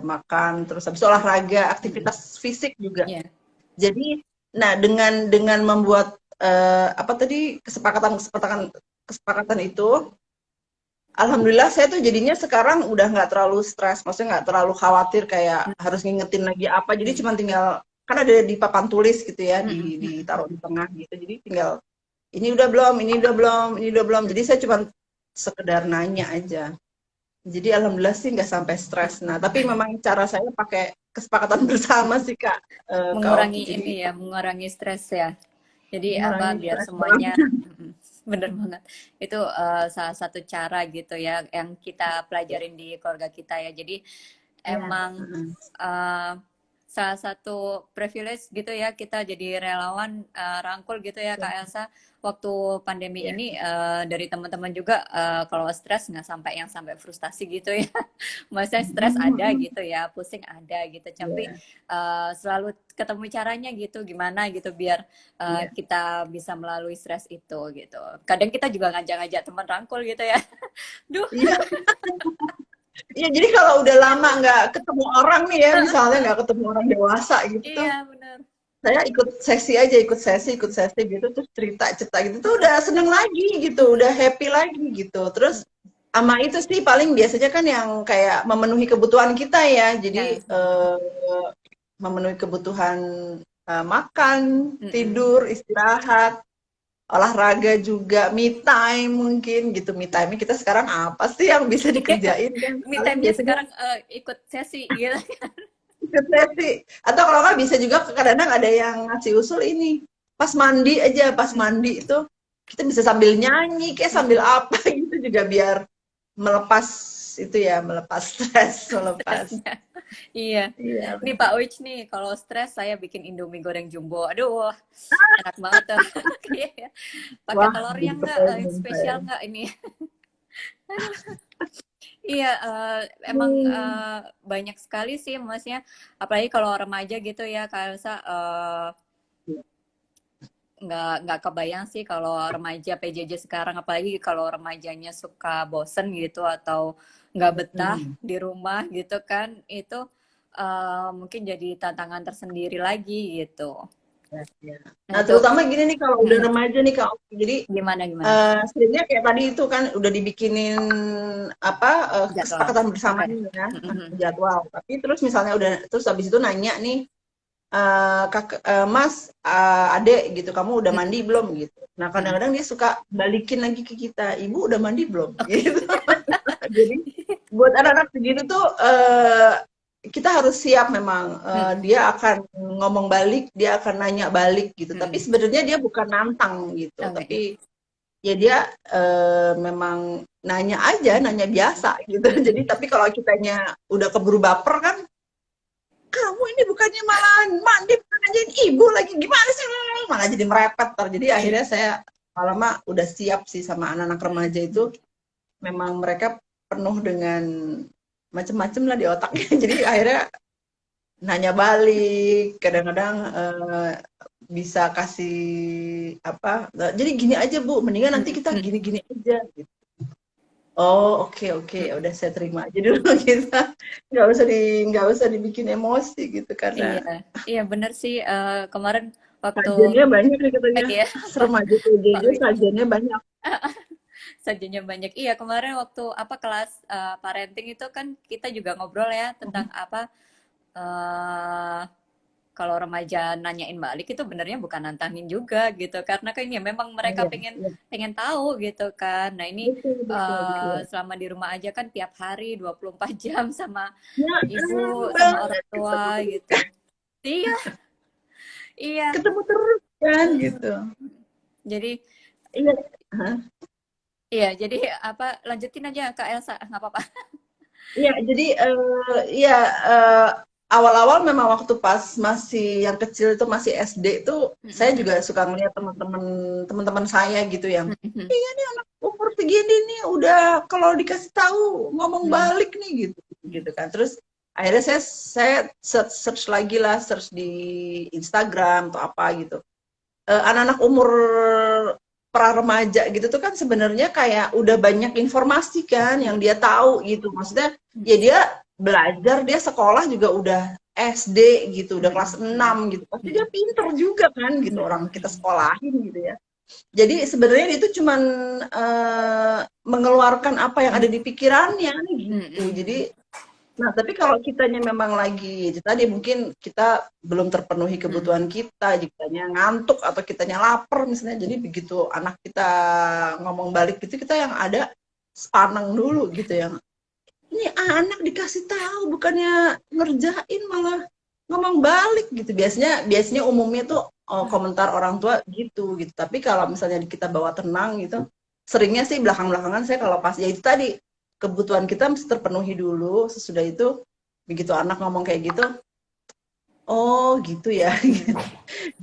makan, terus habis itu olahraga,
Mm-mm.
aktivitas fisik juga.
Iya.
Jadi, nah dengan membuat apa tadi kesepakatan itu, alhamdulillah saya tuh jadinya sekarang udah nggak terlalu stres, maksudnya nggak terlalu khawatir kayak harus ngingetin lagi apa. Jadi
Mm-mm.
cuma tinggal kan ada di papan tulis gitu ya,
Mm-mm.
ditaruh di tengah gitu. Jadi tinggal ini udah belum, ini udah belum, ini udah belum. Jadi saya cuma sekedar nanya aja. Jadi alhamdulillah sih nggak sampai stres. Nah, tapi memang cara saya pakai kesepakatan bersama sih Kak Oki.
Mengurangi
Jadi
ini ya, mengurangi stres ya. Jadi apa
mengurangi
biar
stres
semuanya
banget.
mm, bener banget. Itu salah satu cara gitu ya yang kita pelajarin di keluarga kita ya. Jadi
Iya.
emang
Heeh.
uh, salah satu privilege gitu ya kita jadi relawan rangkul gitu ya Kak Elsa waktu pandemi
Iya.
ini dari teman-teman juga kalau stres nggak sampai yang sampai frustasi gitu ya. Maksudnya stres ada
Mhm.
gitu ya, pusing ada gitu, tapi
Iya.
selalu ketemu caranya gitu, gimana gitu biar
Iya.
kita bisa melalui stres itu gitu. Kadang kita juga ngajak-ngajak teman rangkul gitu ya. Duh,
Iya. Iya, jadi kalau udah lama nggak ketemu orang nih ya, misalnya nggak ketemu orang dewasa gitu tuh,
iya bener.
saya ikut sesi aja, ikut sesi gitu, terus cerita-cerita gitu tuh udah seneng lagi gitu, udah happy lagi gitu. Terus sama itu sih paling biasanya kan yang kayak memenuhi kebutuhan kita ya, jadi
Ya.
memenuhi kebutuhan makan,
Mm-mm.
tidur, istirahat, olahraga juga, me time mungkin gitu. Me time kita sekarang apa sih yang bisa dikerjain kan?
Me
Paling
time-nya
biasanya
sekarang ikut sesi gitu.
ikut sesi. Atau kalau nggak bisa juga kadang-kadang ada yang ngasih usul ini. Pas mandi aja, pas mandi itu kita bisa sambil nyanyi, kayak sambil
Mm-mm.
apa gitu juga biar melepas itu ya, melepas stres, melepas.
Stresnya. Iya.
Iya,
Nih Pak Wich nih, kalau stres saya bikin Indomie goreng jumbo. Aduh, enak banget tuh. Kayaknya. Pakai
wah,
telurnya
jadi
nggak?
kepengen saya.
Spesial nggak ini? Iya, emang
Hmm.
banyak sekali sih, maksudnya apalagi kalau remaja gitu ya, Kak Elsa, nggak kebayang sih kalau remaja PJJ sekarang, apalagi kalau remajanya suka bosen gitu atau nggak betah
Hmm.
di rumah gitu kan, itu mungkin jadi tantangan tersendiri lagi gitu.
Ya, ya.
Nah
Nah,
itu
terutama gini nih kalau udah
mm,
remaja nih Kak Oki. Jadi
gimana gimana
sebenarnya kayak tadi itu kan udah dibikinin apa
jadwal?
kesepakatan
Oke.
bersamanya ya
Mm-mm.
jadwal. Tapi terus misalnya udah terus habis itu nanya nih Mas, adek gitu, kamu udah mandi
Mm-mm.
belum gitu. Nah
Mm-mm.
kadang-kadang dia suka balikin lagi ke kita, ibu udah mandi belum gitu. Jadi buat anak-anak segitu tuh kita harus siap memang
Mm-mm.
dia akan ngomong balik, dia akan nanya balik gitu. Tapi
Mm-mm.
sebenarnya dia bukan nantang gitu,
Oke.
tapi ya dia memang nanya aja, nanya biasa gitu. Jadi tapi kalau kitanya udah keburu baper kan, kamu ini bukannya malah mandi, bukan nanyain ibu lagi, gimana sih? Malah jadi merepet. Jadi akhirnya saya lama udah siap sih sama anak-anak remaja itu, memang mereka penuh dengan macem-macem lah di otaknya. Jadi akhirnya nanya balik, kadang-kadang bisa kasih apa, jadi gini aja Bu, mendingan nanti kita
Mm-mm.
gini-gini aja gitu. Oh, oke oke, ya udah saya terima aja dulu kita. Nggak usah dibikin emosi gitu
Iya,
karena
iya bener sih. Kemarin waktu
sajiannya banyak nih katanya.
iya,
Remaja
Pak
PJJ
Wisnu
sajiannya banyak.
sajinya banyak. Iya, kemarin waktu apa kelas parenting itu kan kita juga ngobrol ya tentang apa eh kalau remaja nanyain balik itu benernya bukan nantangin juga gitu karena kan ya memang
Oh,
mereka
iya,
pengen
iya.
pengen tahu gitu kan. Nah, ini
Betul, betul, betul.
selama di rumah aja kan tiap hari 24 jam sama
Ya,
ibu sama orang
banget
tua gitu. Iya, iya.
ketemu terus kan
Mm-mm.
gitu.
Jadi
Iya. Hah?
iya, jadi apa lanjutin aja Kak Elsa, nggak apa-apa.
Iya, jadi iya, eee, awal-awal memang waktu pas masih yang kecil itu masih SD itu, saya
Mm-mm.
juga suka ngeliat teman-teman saya gitu yang,
Mm-mm.
"Iya nih anak umur segini nih udah kalau dikasih tahu ngomong
Mm-mm.
balik nih," gitu gitu kan. Terus akhirnya saya search lagi lah, search di Instagram atau apa gitu. Anak-anak umur pra remaja gitu tuh kan sebenarnya kayak udah banyak informasi kan yang dia tahu gitu. Maksudnya ya dia belajar, dia sekolah juga udah SD gitu, udah kelas
Mm-mm.
6 gitu. Pasti dia
Mm-mm.
pinter juga kan gitu, orang kita
Mm-mm.
sekolahin gitu ya. Jadi sebenarnya dia itu cuman mengeluarkan apa yang ada di pikirannya gitu.
Mm-mm.
Jadi nah, tapi kalau kitanya memang lagi, tadi mungkin kita belum terpenuhi
Mm-mm.
kebutuhan kita, kitanya ngantuk atau kitanya lapar misalnya, jadi begitu anak kita ngomong balik gitu, kita yang ada sepaneng dulu gitu yang, ini anak dikasih tahu bukannya ngerjain malah ngomong balik gitu. Biasanya biasanya umumnya tuh komentar orang tua gitu gitu. Tapi kalau misalnya kita bawa tenang gitu, seringnya sih belakang-belakangan saya kalau pas ya itu tadi kebutuhan kita mesti terpenuhi dulu. Sesudah itu begitu anak ngomong kayak gitu, oh gitu ya.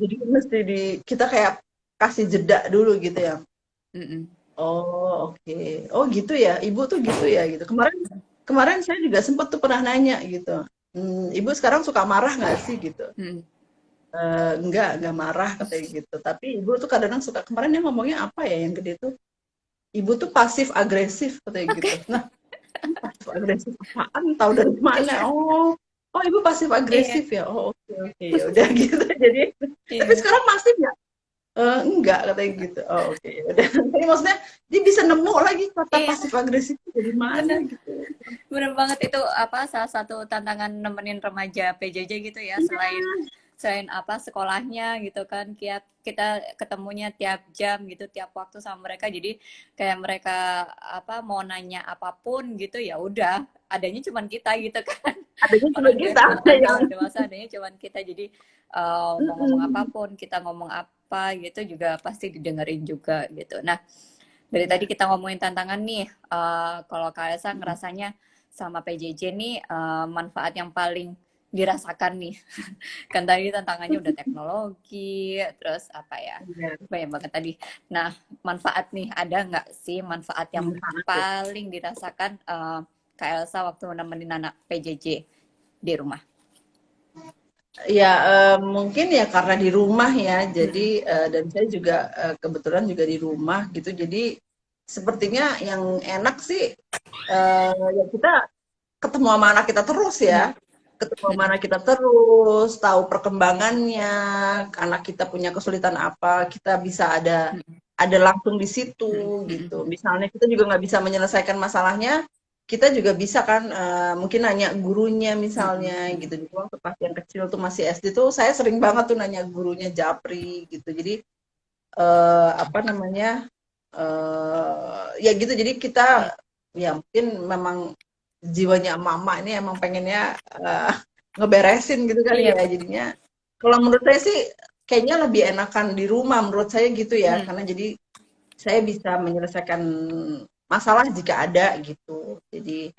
Jadi mesti kita kayak kasih jeda dulu gitu ya.
Mm-mm.
Oh, oke. Oh, gitu ya. Ibu tuh gitu ya gitu. Kemarin kemarin saya juga sempat tuh pernah nanya gitu. Ibu sekarang suka marah nggak sih gitu?
Mm-mm.
Enggak marah katanya gitu. Tapi ibu tuh kadang-kadang suka, kemarin dia ngomongnya apa ya yang gede tuh? Ibu tuh pasif agresif katanya gitu.
Oke.
Nah, ini pasif agresif apaan? Tahu dari mana? Oh, oh ibu pasif
Iya,
agresif ya. Oh, oke oke ya udah gitu. Jadi, tapi
iya.
sekarang masih nggak? Enggak katanya gitu. Oh, oke ya udah. Tapi maksudnya dia bisa nemu lagi kata
Iya,
pasif agresif itu dari mana
bener.
gitu.
Bener banget itu apa salah satu tantangan nemenin remaja PJJ gitu ya
Iya,
selain selain apa sekolahnya gitu kan tiap kita ketemunya tiap jam gitu tiap waktu sama mereka jadi kayak mereka apa mau nanya apapun gitu ya udah adanya cuman kita gitu kan
adanya cuma
orang
kita
dewasa
yang
dewasa adanya cuman kita jadi mau ngomong
mm-mm.
apapun kita ngomong apa gitu juga pasti didengerin juga gitu nah dari tadi
Ya.
kita ngomongin tantangan nih kalau Kak Elsa ngerasanya sama PJJ nih manfaat yang paling dirasakan nih kan tadi tantangannya udah teknologi terus apa ya
Iya,
banyak banget tadi nah manfaat nih ada nggak sih manfaat yang
manfaat ya.
paling dirasakan Kak Elsa waktu nemenin anak PJJ di rumah.
Ya, mungkin ya karena di rumah ya, jadi
Mm-mm.
dan saya juga kebetulan juga di rumah gitu, jadi sepertinya yang enak sih ya kita ketemu sama anak kita terus ya, ketemu sama
Mm-mm.
anak kita terus, tahu perkembangannya, anak kita punya kesulitan apa, kita bisa ada langsung di situ
Mm-mm. Mm-mm.
gitu. Misalnya kita juga nggak bisa menyelesaikan masalahnya, kita juga bisa kan mungkin nanya gurunya
Mm-mm.
misalnya gitu. Di waktu pas yang kecil tuh masih SD tuh saya sering banget tuh nanya gurunya japri gitu. Jadi apa namanya ya gitu. Jadi
Iya.
kita ya mungkin memang jiwanya emak-emak ini emang pengennya ngeberesin gitu kali
Iya,
ya.
betul.
Jadinya kalau menurut saya sih kayaknya lebih enakan di rumah menurut saya gitu ya.
Mm.
Karena jadi saya bisa menyelesaikan masalah jika ada gitu. Jadi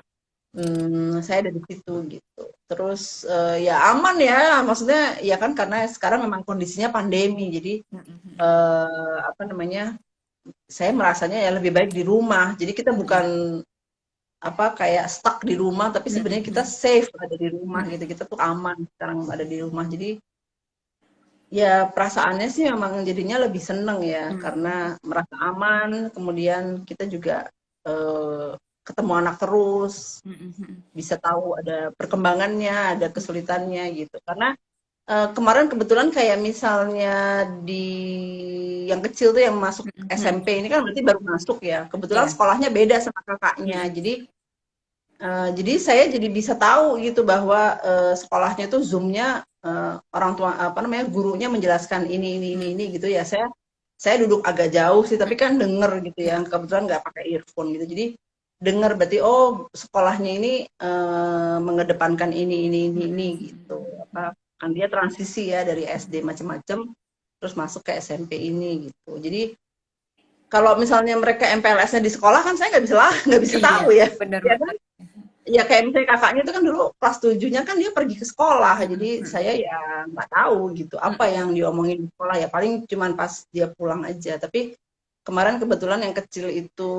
saya ada di situ gitu. Terus ya aman ya, maksudnya ya kan karena sekarang memang kondisinya pandemi, jadi
Mm-mm.
apa namanya, saya merasanya ya lebih baik di rumah. Jadi kita
Iya.
bukan apa kayak stuck di rumah, tapi sebenarnya kita
Mm-mm.
safe ada di rumah gitu.
Mm-mm.
Kita tuh aman sekarang ada di rumah. Jadi ya perasaannya sih memang jadinya lebih seneng ya,
Mm-mm.
karena merasa aman. Kemudian kita juga eh, ketemu anak terus,
Mm-mm.
bisa tahu ada perkembangannya, ada
Mm-mm.
kesulitannya gitu. Karena kemarin kebetulan kayak misalnya di yang kecil tuh yang masuk
Mm-mm.
SMP ini kan berarti baru masuk ya. Kebetulan
Iya.
sekolahnya beda sama kakaknya.
Mm-mm.
Jadi saya jadi bisa tahu gitu bahwa sekolahnya tuh Zoom-nya orang tua apa namanya gurunya menjelaskan ini
Mm-mm.
gitu ya. Saya duduk agak jauh sih, tapi kan denger gitu ya.
Mm-mm.
Kebetulan nggak pakai earphone gitu. Jadi denger berarti oh sekolahnya ini mengedepankan ini gitu. Apa kan dia transisi ya dari SD macam-macam terus masuk ke SMP ini gitu. Jadi kalau misalnya mereka MPLS-nya di sekolah kan saya nggak bisa
Iya,
tahu ya.
benar
Ya kan?
banget.
Ya kayak misalnya kakaknya itu kan dulu kelas 7-nya kan dia pergi ke sekolah. Jadi
Mm-mm.
saya ya nggak tahu gitu apa
Mm-mm.
yang diomongin di sekolah ya paling cuman pas dia pulang aja. Tapi kemarin kebetulan yang kecil itu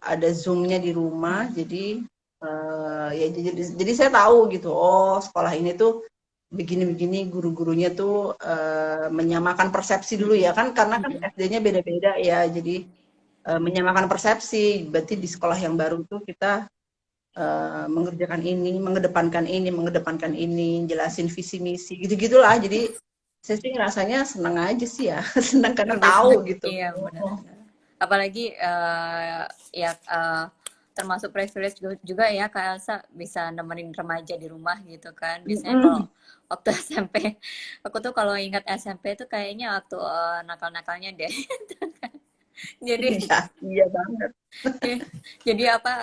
ada Zoom-nya di rumah.
Mm-mm.
Jadi ya jadi saya tahu gitu. Oh, sekolah ini tuh begini-begini guru-gurunya tuh menyamakan persepsi dulu ya kan karena kan
Mm-mm.
SD-nya beda-beda ya. Jadi menyamakan persepsi. Berarti di sekolah yang baru tuh kita mengerjakan ini, mengedepankan ini, jelasin visi misi, gitu-gitulah. Jadi saya sih rasanya senang aja sih ya, senang karena
Lebih senang.
tahu gitu.
Iya,
Oh,
benar-benar. Apalagi ya termasuk privilege juga ya Kak Elsa bisa nemenin remaja di rumah gitu kan. Biasanya kalau
mm-mm.
waktu SMP, aku tuh kalau ingat SMP tuh kayaknya waktu nakal-nakalnya deh. Jadi
Iya, iya banget.
jadi apa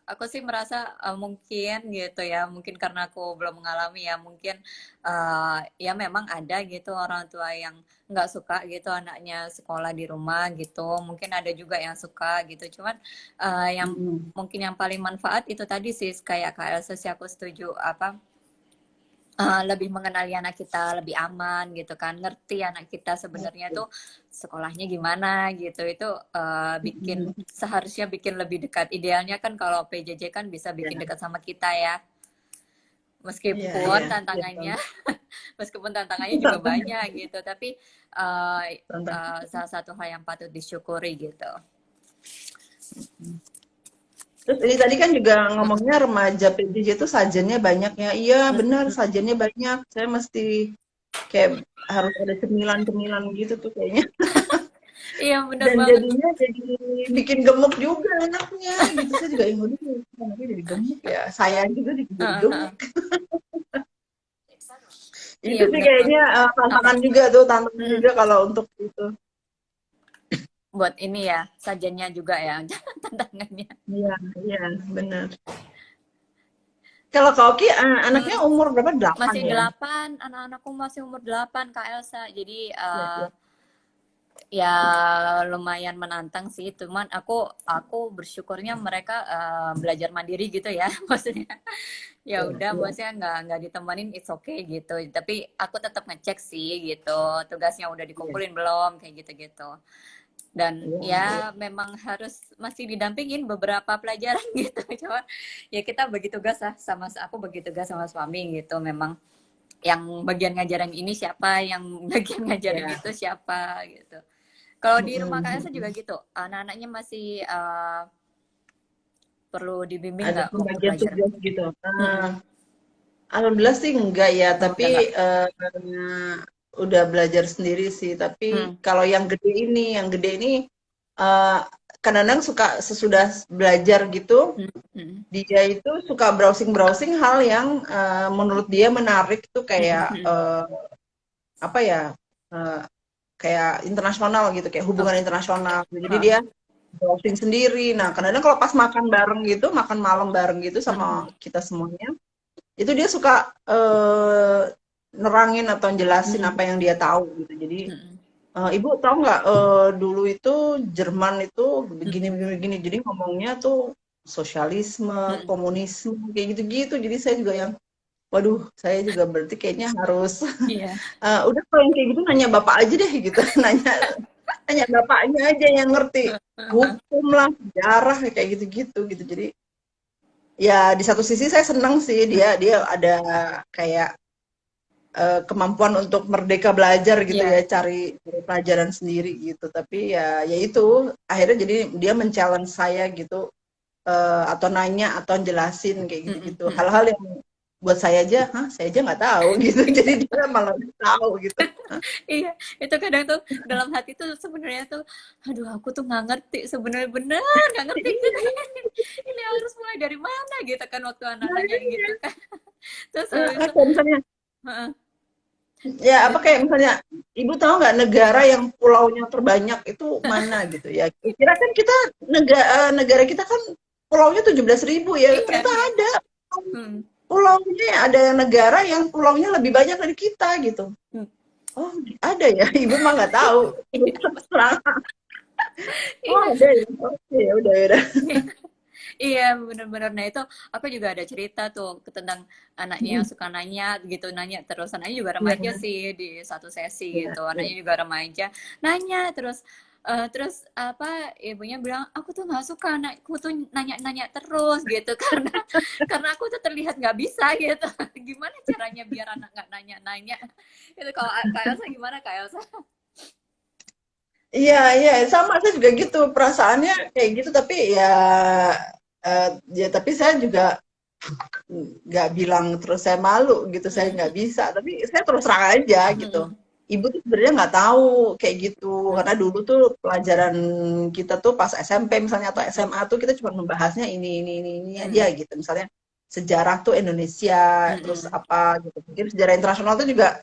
aku sih merasa mungkin gitu ya, mungkin karena aku belum mengalami ya, mungkin ya memang ada gitu orang tua yang nggak suka gitu anaknya sekolah di rumah gitu, mungkin ada juga yang suka gitu, cuman yang
Mm-mm.
mungkin yang paling manfaat itu tadi sih kayak Kak Elsa sih aku setuju apa lebih mengenali anak kita lebih aman gitu kan, ngerti anak kita sebenarnya tuh sekolahnya gimana gitu, itu bikin
Mm-mm.
seharusnya bikin lebih dekat, idealnya kan kalau PJJ kan bisa bikin
Iya,
dekat sama kita ya,
iya, iya,
meskipun
iya,
tantangannya meskipun tantangannya juga banyak gitu, tapi salah satu hal yang patut disyukuri gitu.
Terus ini tadi kan juga ngomongnya remaja PJJ itu sajennya banyak ya. Iya benar sajennya banyak. Saya mesti kayak harus ada cemilan-cemilan gitu tuh kayaknya.
Iya bener
Dan
banget.
jadinya jadi bikin gemuk juga anaknya gitu. Saya juga ingin anaknya jadi gemuk ya. Saya juga jadi gemuk.
Iya
Itu sih
bener banget.
kayaknya
Apa?
tantangan juga tuh, tantangan
Mm-mm.
juga kalau untuk itu.
Buat ini ya sajennya juga ya tantangannya.
Iya, iya, benar. Kalau Kak Oki
Hmm,
anaknya umur berapa? 8
masih
ya?
8, anak-anakku masih umur 8 Kak Elsa. Jadi
Iya, iya.
ya lumayan menantang sih. Cuman aku bersyukurnya mereka belajar mandiri gitu ya. Maksudnya ya
Iya,
udah,
iya.
maksudnya nggak ditemenin, it's okay gitu. Tapi aku tetap ngecek sih gitu. Tugasnya udah
Iya,
dikumpulin belum kayak gitu-gitu. Dan
iya, iya.
ya memang harus masih didampingin beberapa pelajaran gitu, coba ya kita bagi tugas lah, sama aku bagi tugas sama suami gitu, memang yang bagian ngajarin ini siapa, yang bagian ngajarin
Iya.
itu siapa gitu. Kalau di rumah
Mm-mm,
kalian juga
mm-mm.
gitu, anak-anaknya masih perlu dibimbing
Ada
nggak waktu
pembagian
pelajaran?
tugas gitu.
Mm-mm.
Alhamdulillah sih enggak ya,
Oh,
tapi
udah nggak.
udah belajar sendiri sih. Tapi
Hmm.
kalau yang gede ini, kadang-kadang suka sesudah belajar gitu, dia itu suka browsing-browsing hal yang menurut dia menarik tuh kayak apa ya, eh, kayak internasional gitu, kayak hubungan
Oke.
internasional. Jadi dia browsing sendiri. Nah, kadang-kadang kalau pas makan bareng gitu, makan malam bareng gitu sama kita semuanya, itu dia suka nerangin atau jelasin apa yang dia tahu gitu. Jadi Ibu tahu nggak dulu itu Jerman itu begini begini begini. Jadi ngomongnya tuh sosialisme, komunisme kayak gitu-gitu. Jadi saya juga yang, waduh, saya juga berarti kayaknya harus
Iya.
udah kalau yang kayak gitu nanya bapak aja deh gitu, nanya nanya bapaknya aja yang ngerti hukum lah, sejarah kayak gitu-gitu gitu. Jadi ya di satu sisi saya senang sih dia dia ada kayak kemampuan untuk merdeka belajar gitu
Iya.
ya, cari pelajaran sendiri gitu. Tapi ya ya itu akhirnya jadi dia men-challenge saya gitu, atau nanya atau jelasin kayak gitu-gitu. Hal-hal yang buat saya aja, hah, saya aja nggak tahu gitu. Jadi dia malah tahu gitu.
Iya, itu kadang tuh dalam hati tuh sebenarnya tuh, aduh aku tuh nggak ngerti sebenarnya bener nggak ngerti ini harus mulai dari mana gitu kan waktu anak
Nah,
nanya gitu kan. Terus habis itu,
kayak misalnya
heeh,
ya apa
habis-
kayak misalnya ibu tahu nggak negara yang pulaunya terbanyak itu mana gitu ya? Kira kan kita negara kita kan pulaunya 17.000 ya.
iya
Ternyata
iya.
ada
Hmm,
pulaunya, ada negara yang pulaunya lebih banyak dari kita gitu.
hmm.
Oh, ada ya. Ibu mah nggak tahu. Ibu terus terang. Oh,
Iya,
ada ya. Oke, ya udah ya udah.
iya bener-bener. Nah itu aku juga ada cerita tuh tentang anaknya yang suka nanya gitu, nanya terus. Anaknya juga
Iya,
remaja sih di satu sesi
iya,
gitu.
iya.
Anaknya juga remaja, nanya terus. Terus apa ibunya bilang aku tuh nggak suka anakku tuh nanya-nanya terus gitu karena aku tuh terlihat nggak bisa gitu. Gimana caranya biar anak nggak nanya-nanya? Itu kalau Kak Elsa gimana Kak Elsa?
Iya, iya, sama saya juga gitu perasaannya kayak gitu tapi ya ya tapi saya juga nggak bilang terus saya malu gitu, saya nggak bisa, tapi saya terus terang aja gitu. Ibu tuh sebenarnya nggak tahu kayak gitu, karena dulu tuh pelajaran kita tuh pas SMP misalnya atau SMA tuh kita cuma membahasnya ini aja gitu. Misalnya sejarah tuh Indonesia, terus apa gitu. Mungkin sejarah internasional tuh juga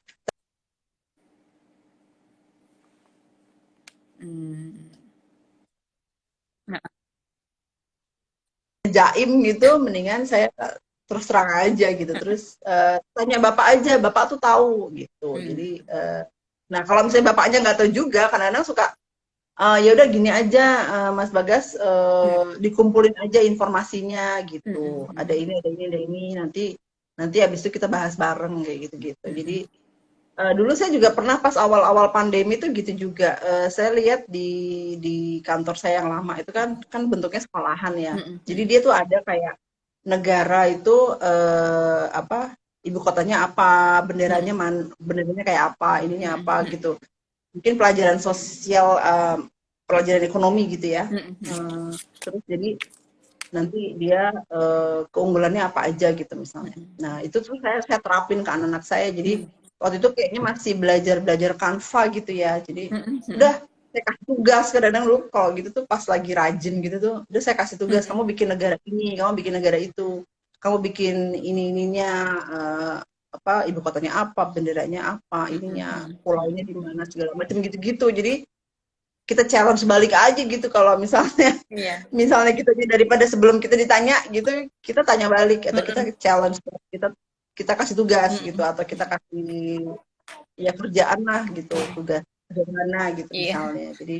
Nah,
jaim gitu, mendingan saya terus terang aja gitu. Terus tanya bapak aja, bapak tuh tahu gitu. Jadi nah kalau misalnya bapaknya nggak tahu juga, kadang-kadang suka ya udah gini aja, Mas Bagas, dikumpulin aja informasinya gitu. Ada ini, ada ini, ada ini. Nanti nanti habis itu kita bahas bareng kayak gitu-gitu. Jadi dulu saya juga pernah pas awal-awal pandemi itu gitu juga. Saya lihat di kantor saya yang lama itu kan kan bentuknya sekolahan ya. Jadi dia tuh ada kayak negara itu apa, ibu kotanya apa, benderanya kayak apa, ininya apa gitu. Mungkin pelajaran sosial, pelajaran ekonomi gitu ya. Terus jadi nanti dia keunggulannya apa aja gitu misalnya. Nah itu tuh saya terapin ke anak-anak saya. Jadi waktu itu kayaknya masih belajar Canva gitu ya. Jadi udah saya kasih tugas, kadang-kadang dulu kalau gitu tuh pas lagi rajin gitu tuh, udah saya kasih tugas, kamu bikin negara ini, kamu bikin negara itu, kamu bikin ininya, apa, ibu kotanya apa, benderanya apa, ininya, pulaunya di mana, segala macam gitu-gitu. Jadi kita challenge balik aja gitu kalau misalnya
iya.
misalnya kita daripada sebelum kita ditanya gitu, kita tanya balik atau kita challenge, kita kita kasih tugas gitu atau kita kasih ya kerjaan lah gitu, tugas sederhana gitu
Iya.
misalnya. Jadi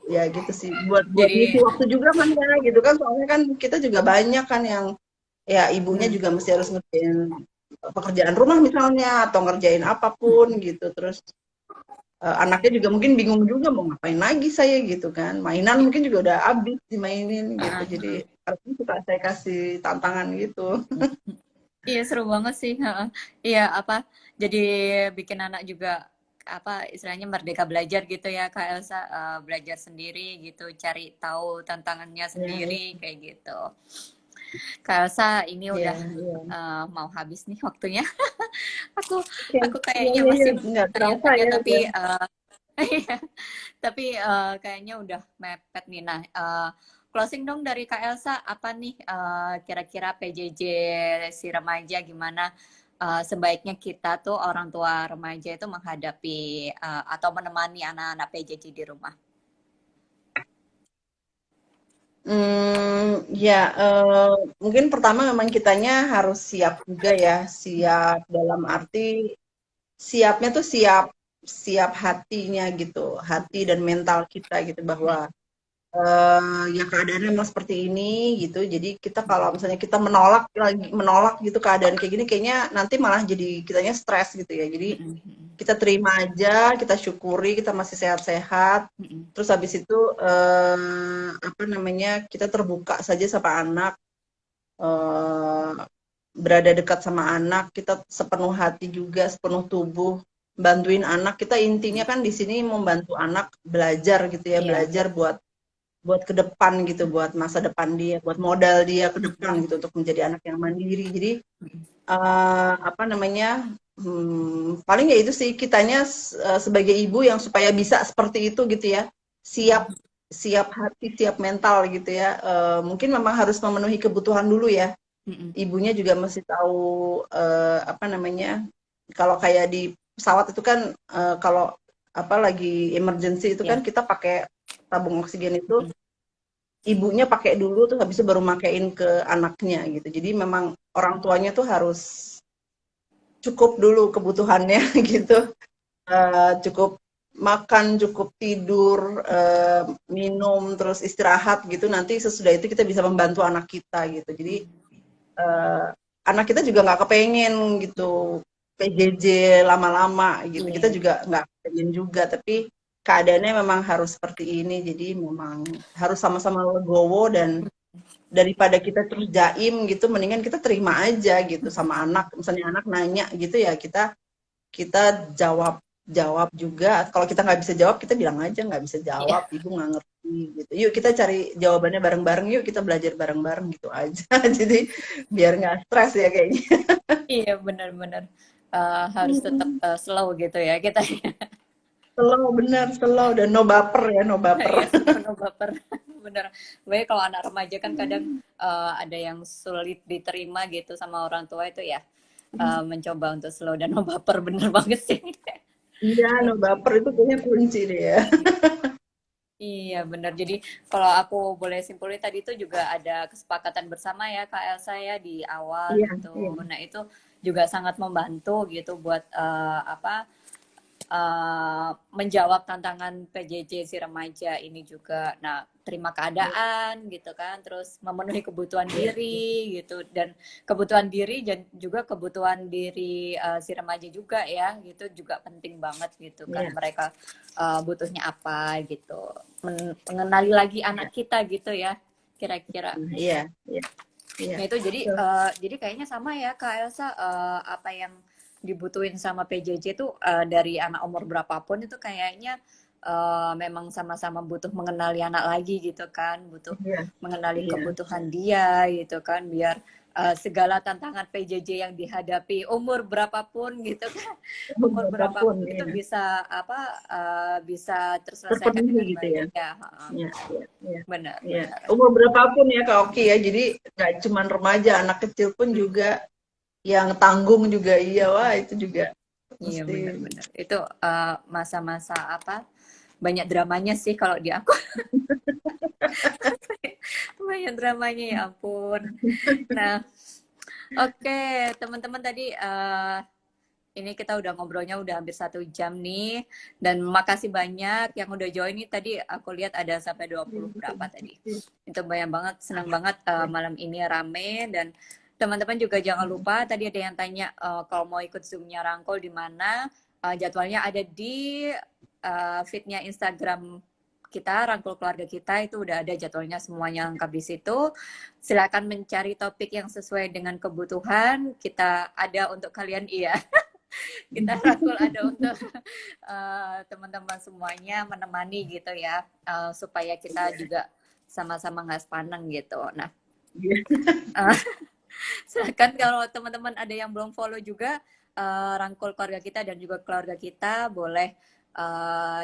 ya gitu sih, buat buat ngisi
Jadi
waktu juga kan ya gitu kan, soalnya kan kita juga banyak kan yang ya ibunya juga mesti harus ngerjain pekerjaan rumah misalnya atau ngerjain apapun gitu. Terus anaknya juga mungkin bingung juga mau ngapain lagi saya gitu kan, mainan mungkin juga udah habis dimainin gitu. Jadi harusnya suka saya kasih tantangan gitu.
iya seru banget sih. Heeh. Iya apa jadi bikin anak juga apa istilahnya merdeka belajar gitu ya Kak Elsa, belajar sendiri gitu, cari tahu tantangannya
Ya,
sendiri
ya,
kayak gitu. Kak Elsa ini
ya,
udah
ya.
mau habis nih waktunya. Aku
Oke,
aku
iya
kayaknya
iya iya,
masih
nggak terasa
tanya-tanya
ya
tapi
udah.
Iya, tapi kayaknya udah mepet nih. Nah, closing dong dari Kak Elsa, apa nih kira-kira PJJ si remaja gimana sebaiknya kita tuh orang tua remaja itu menghadapi atau menemani anak-anak PJJ di rumah?
Ya, mungkin pertama memang kitanya harus siap juga ya, siap dalam arti siapnya tuh siap siap hatinya gitu, hati dan mental kita gitu bahwa ya keadaannya memang seperti ini gitu. Jadi kita kalau misalnya kita menolak lagi menolak gitu keadaan kayak gini, kayaknya nanti malah jadi kitanya stres gitu ya. Jadi kita terima aja, kita syukuri kita masih sehat-sehat. Terus habis itu apa namanya kita terbuka saja sama anak, eh, berada dekat sama anak, kita sepenuh hati juga, sepenuh tubuh, bantuin anak. Kita intinya kan di sini membantu anak belajar gitu ya,
Iya.
belajar buat ke depan gitu, buat masa depan dia, buat modal dia ke depan gitu untuk menjadi anak yang mandiri. Jadi apa namanya? Paling ya itu sih kitanya sebagai ibu yang supaya bisa seperti itu gitu ya, siap siap hati, siap mental gitu ya. Mungkin memang harus memenuhi kebutuhan dulu ya. Ibunya juga mesti tahu apa namanya? Kalau kayak di pesawat itu kan kalau apa lagi emergency itu kan
Iya.
kita pakai tabung oksigen itu ibunya pakai dulu tuh habis itu baru makein ke anaknya gitu. Jadi memang orang tuanya tuh harus cukup dulu kebutuhannya gitu. Cukup makan, cukup tidur, minum, terus istirahat gitu. Nanti sesudah itu kita bisa membantu anak kita gitu. Jadi eh, anak kita juga nggak kepengen gitu PJJ lama-lama gitu. Kita
Iya.
juga nggak kepengen juga, tapi keadaannya memang harus seperti ini. Jadi memang harus sama-sama legowo dan daripada kita terus jaim gitu, mendingan kita terima aja gitu sama anak. Misalnya anak nanya gitu ya kita kita jawab jawab juga. Kalau kita nggak bisa jawab, kita bilang aja nggak bisa
Iya.
jawab, ibu nggak ngerti gitu. Yuk kita cari jawabannya bareng-bareng, yuk kita belajar bareng-bareng gitu aja. Jadi biar nggak stres ya kayaknya.
Iya, benar-benar harus tetap slow gitu ya kita.
Slow, bener, slow dan no baper ya, no baper.
Iya, sepenuh baper. Bener. Baik kalau anak remaja kan kadang ada yang sulit diterima gitu sama orang tua itu ya. Mencoba untuk slow dan no baper, bener banget sih.
Iya, no baper itu kayaknya kunci deh ya.
Iya benar. Jadi kalau aku boleh simpulin tadi itu juga ada kesepakatan bersama ya Kak Elsa ya di awal
Iya,
gitu.
iya,
Nah itu juga sangat membantu gitu buat apa menjawab tantangan PJJ si remaja ini juga. Nah, terima
iya,
keadaan gitu kan, terus memenuhi kebutuhan
iya,
diri gitu dan kebutuhan diri dan juga kebutuhan diri si remaja juga ya, gitu juga penting banget gitu kan
iya,
mereka butuhnya apa gitu. Mengenali lagi
iya,
anak kita gitu ya, kira-kira.
iya, iya, iya.
Nah itu
Betul.
jadi kayaknya sama ya Kak Elsa apa yang dibutuhin sama PJJ itu dari anak umur berapapun itu kayaknya memang sama-sama butuh mengenali anak lagi gitu kan, butuh
Iya,
mengenali
iya.
kebutuhan dia gitu kan, biar segala tantangan PJJ yang dihadapi umur berapapun gitu kan, umur
Berapapun,
berapapun itu
iya.
bisa apa bisa terselesaikan
Terpenuhi
dengan
gitu
baik
ya.
ya,
Iya, iya, iya.
benar
Iya.
benar.
Umur berapapun ya Kak Oki ya. Jadi nggak cuma remaja, anak kecil pun juga yang tanggung juga iya. Wah, itu juga
Iya
mesti
benar-benar. Itu masa-masa apa? Banyak dramanya sih kalau di aku. Banyak dramanya ya ampun. Nah, oke teman-teman tadi ini kita udah ngobrolnya udah hampir 1 jam nih. Dan makasih banyak yang udah join nih. Tadi aku lihat ada sampai 20 berapa tadi. Itu banyak banget, senang banget malam ini rame dan teman-teman juga jangan lupa tadi ada yang tanya kalau mau ikut zoomnya Rangkul di mana. Jadwalnya ada di feednya Instagram kita, Rangkul Keluarga Kita, itu udah ada jadwalnya semuanya lengkap di situ. Silakan mencari topik yang sesuai dengan kebutuhan. Kita ada untuk kalian, iya. Kita rangkul ada untuk teman-teman semuanya menemani gitu ya, supaya kita juga sama-sama nggak sepaneng gitu. Nah, uh, silakan kalau teman-teman ada yang belum follow juga Rangkul Keluarga Kita dan juga keluarga kita boleh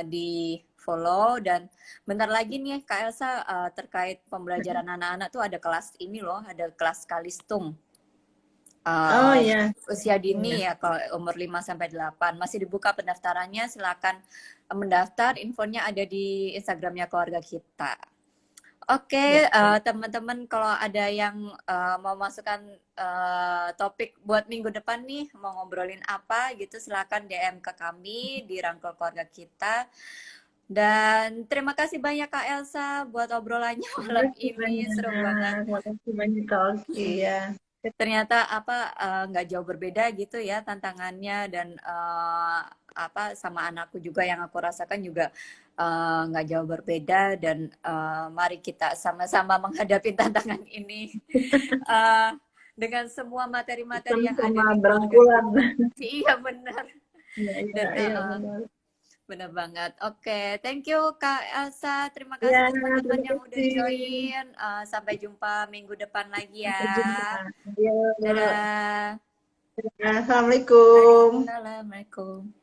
di follow. Dan bentar lagi nih Kak Elsa, terkait pembelajaran anak-anak tuh ada kelas ini loh, ada kelas Kalistung.
Oh
Uh,
ya,
usia
iya.
dini ya, kalau umur 5 sampai 8 masih dibuka pendaftarannya, silakan mendaftar, infonya ada di Instagramnya keluarga kita.
Ya,
Oke,
ya.
teman-teman, kalau ada yang mau masukkan topik buat minggu depan nih, mau ngobrolin apa gitu, silakan DM ke kami di Rangkul Keluarga Kita. Dan terima kasih banyak Kak Elsa buat obrolannya malam
Makasih
ini, seru banget.
banyak, makasih banyak Kak Oki ya.
Ternyata apa, nggak jauh berbeda gitu ya tantangannya, dan apa, sama anakku juga yang aku rasakan juga nggak jauh berbeda. Dan mari kita sama-sama menghadapi tantangan ini uh, dengan semua materi-materi yang ada
Sama-sama
di keluarga
berangkulan.
kita. Iya benar.
Iya, iya,
Dan
iya benar.
benar banget. Oke, thank you Kak Elsa. Terima
Ya,
kasih teman-teman
terima
yang udah
kasih.
join. Sampai jumpa minggu depan lagi
Sampai
ya.
jumpa. Ya,
Dadah.
Assalamualaikum.
Assalamualaikum.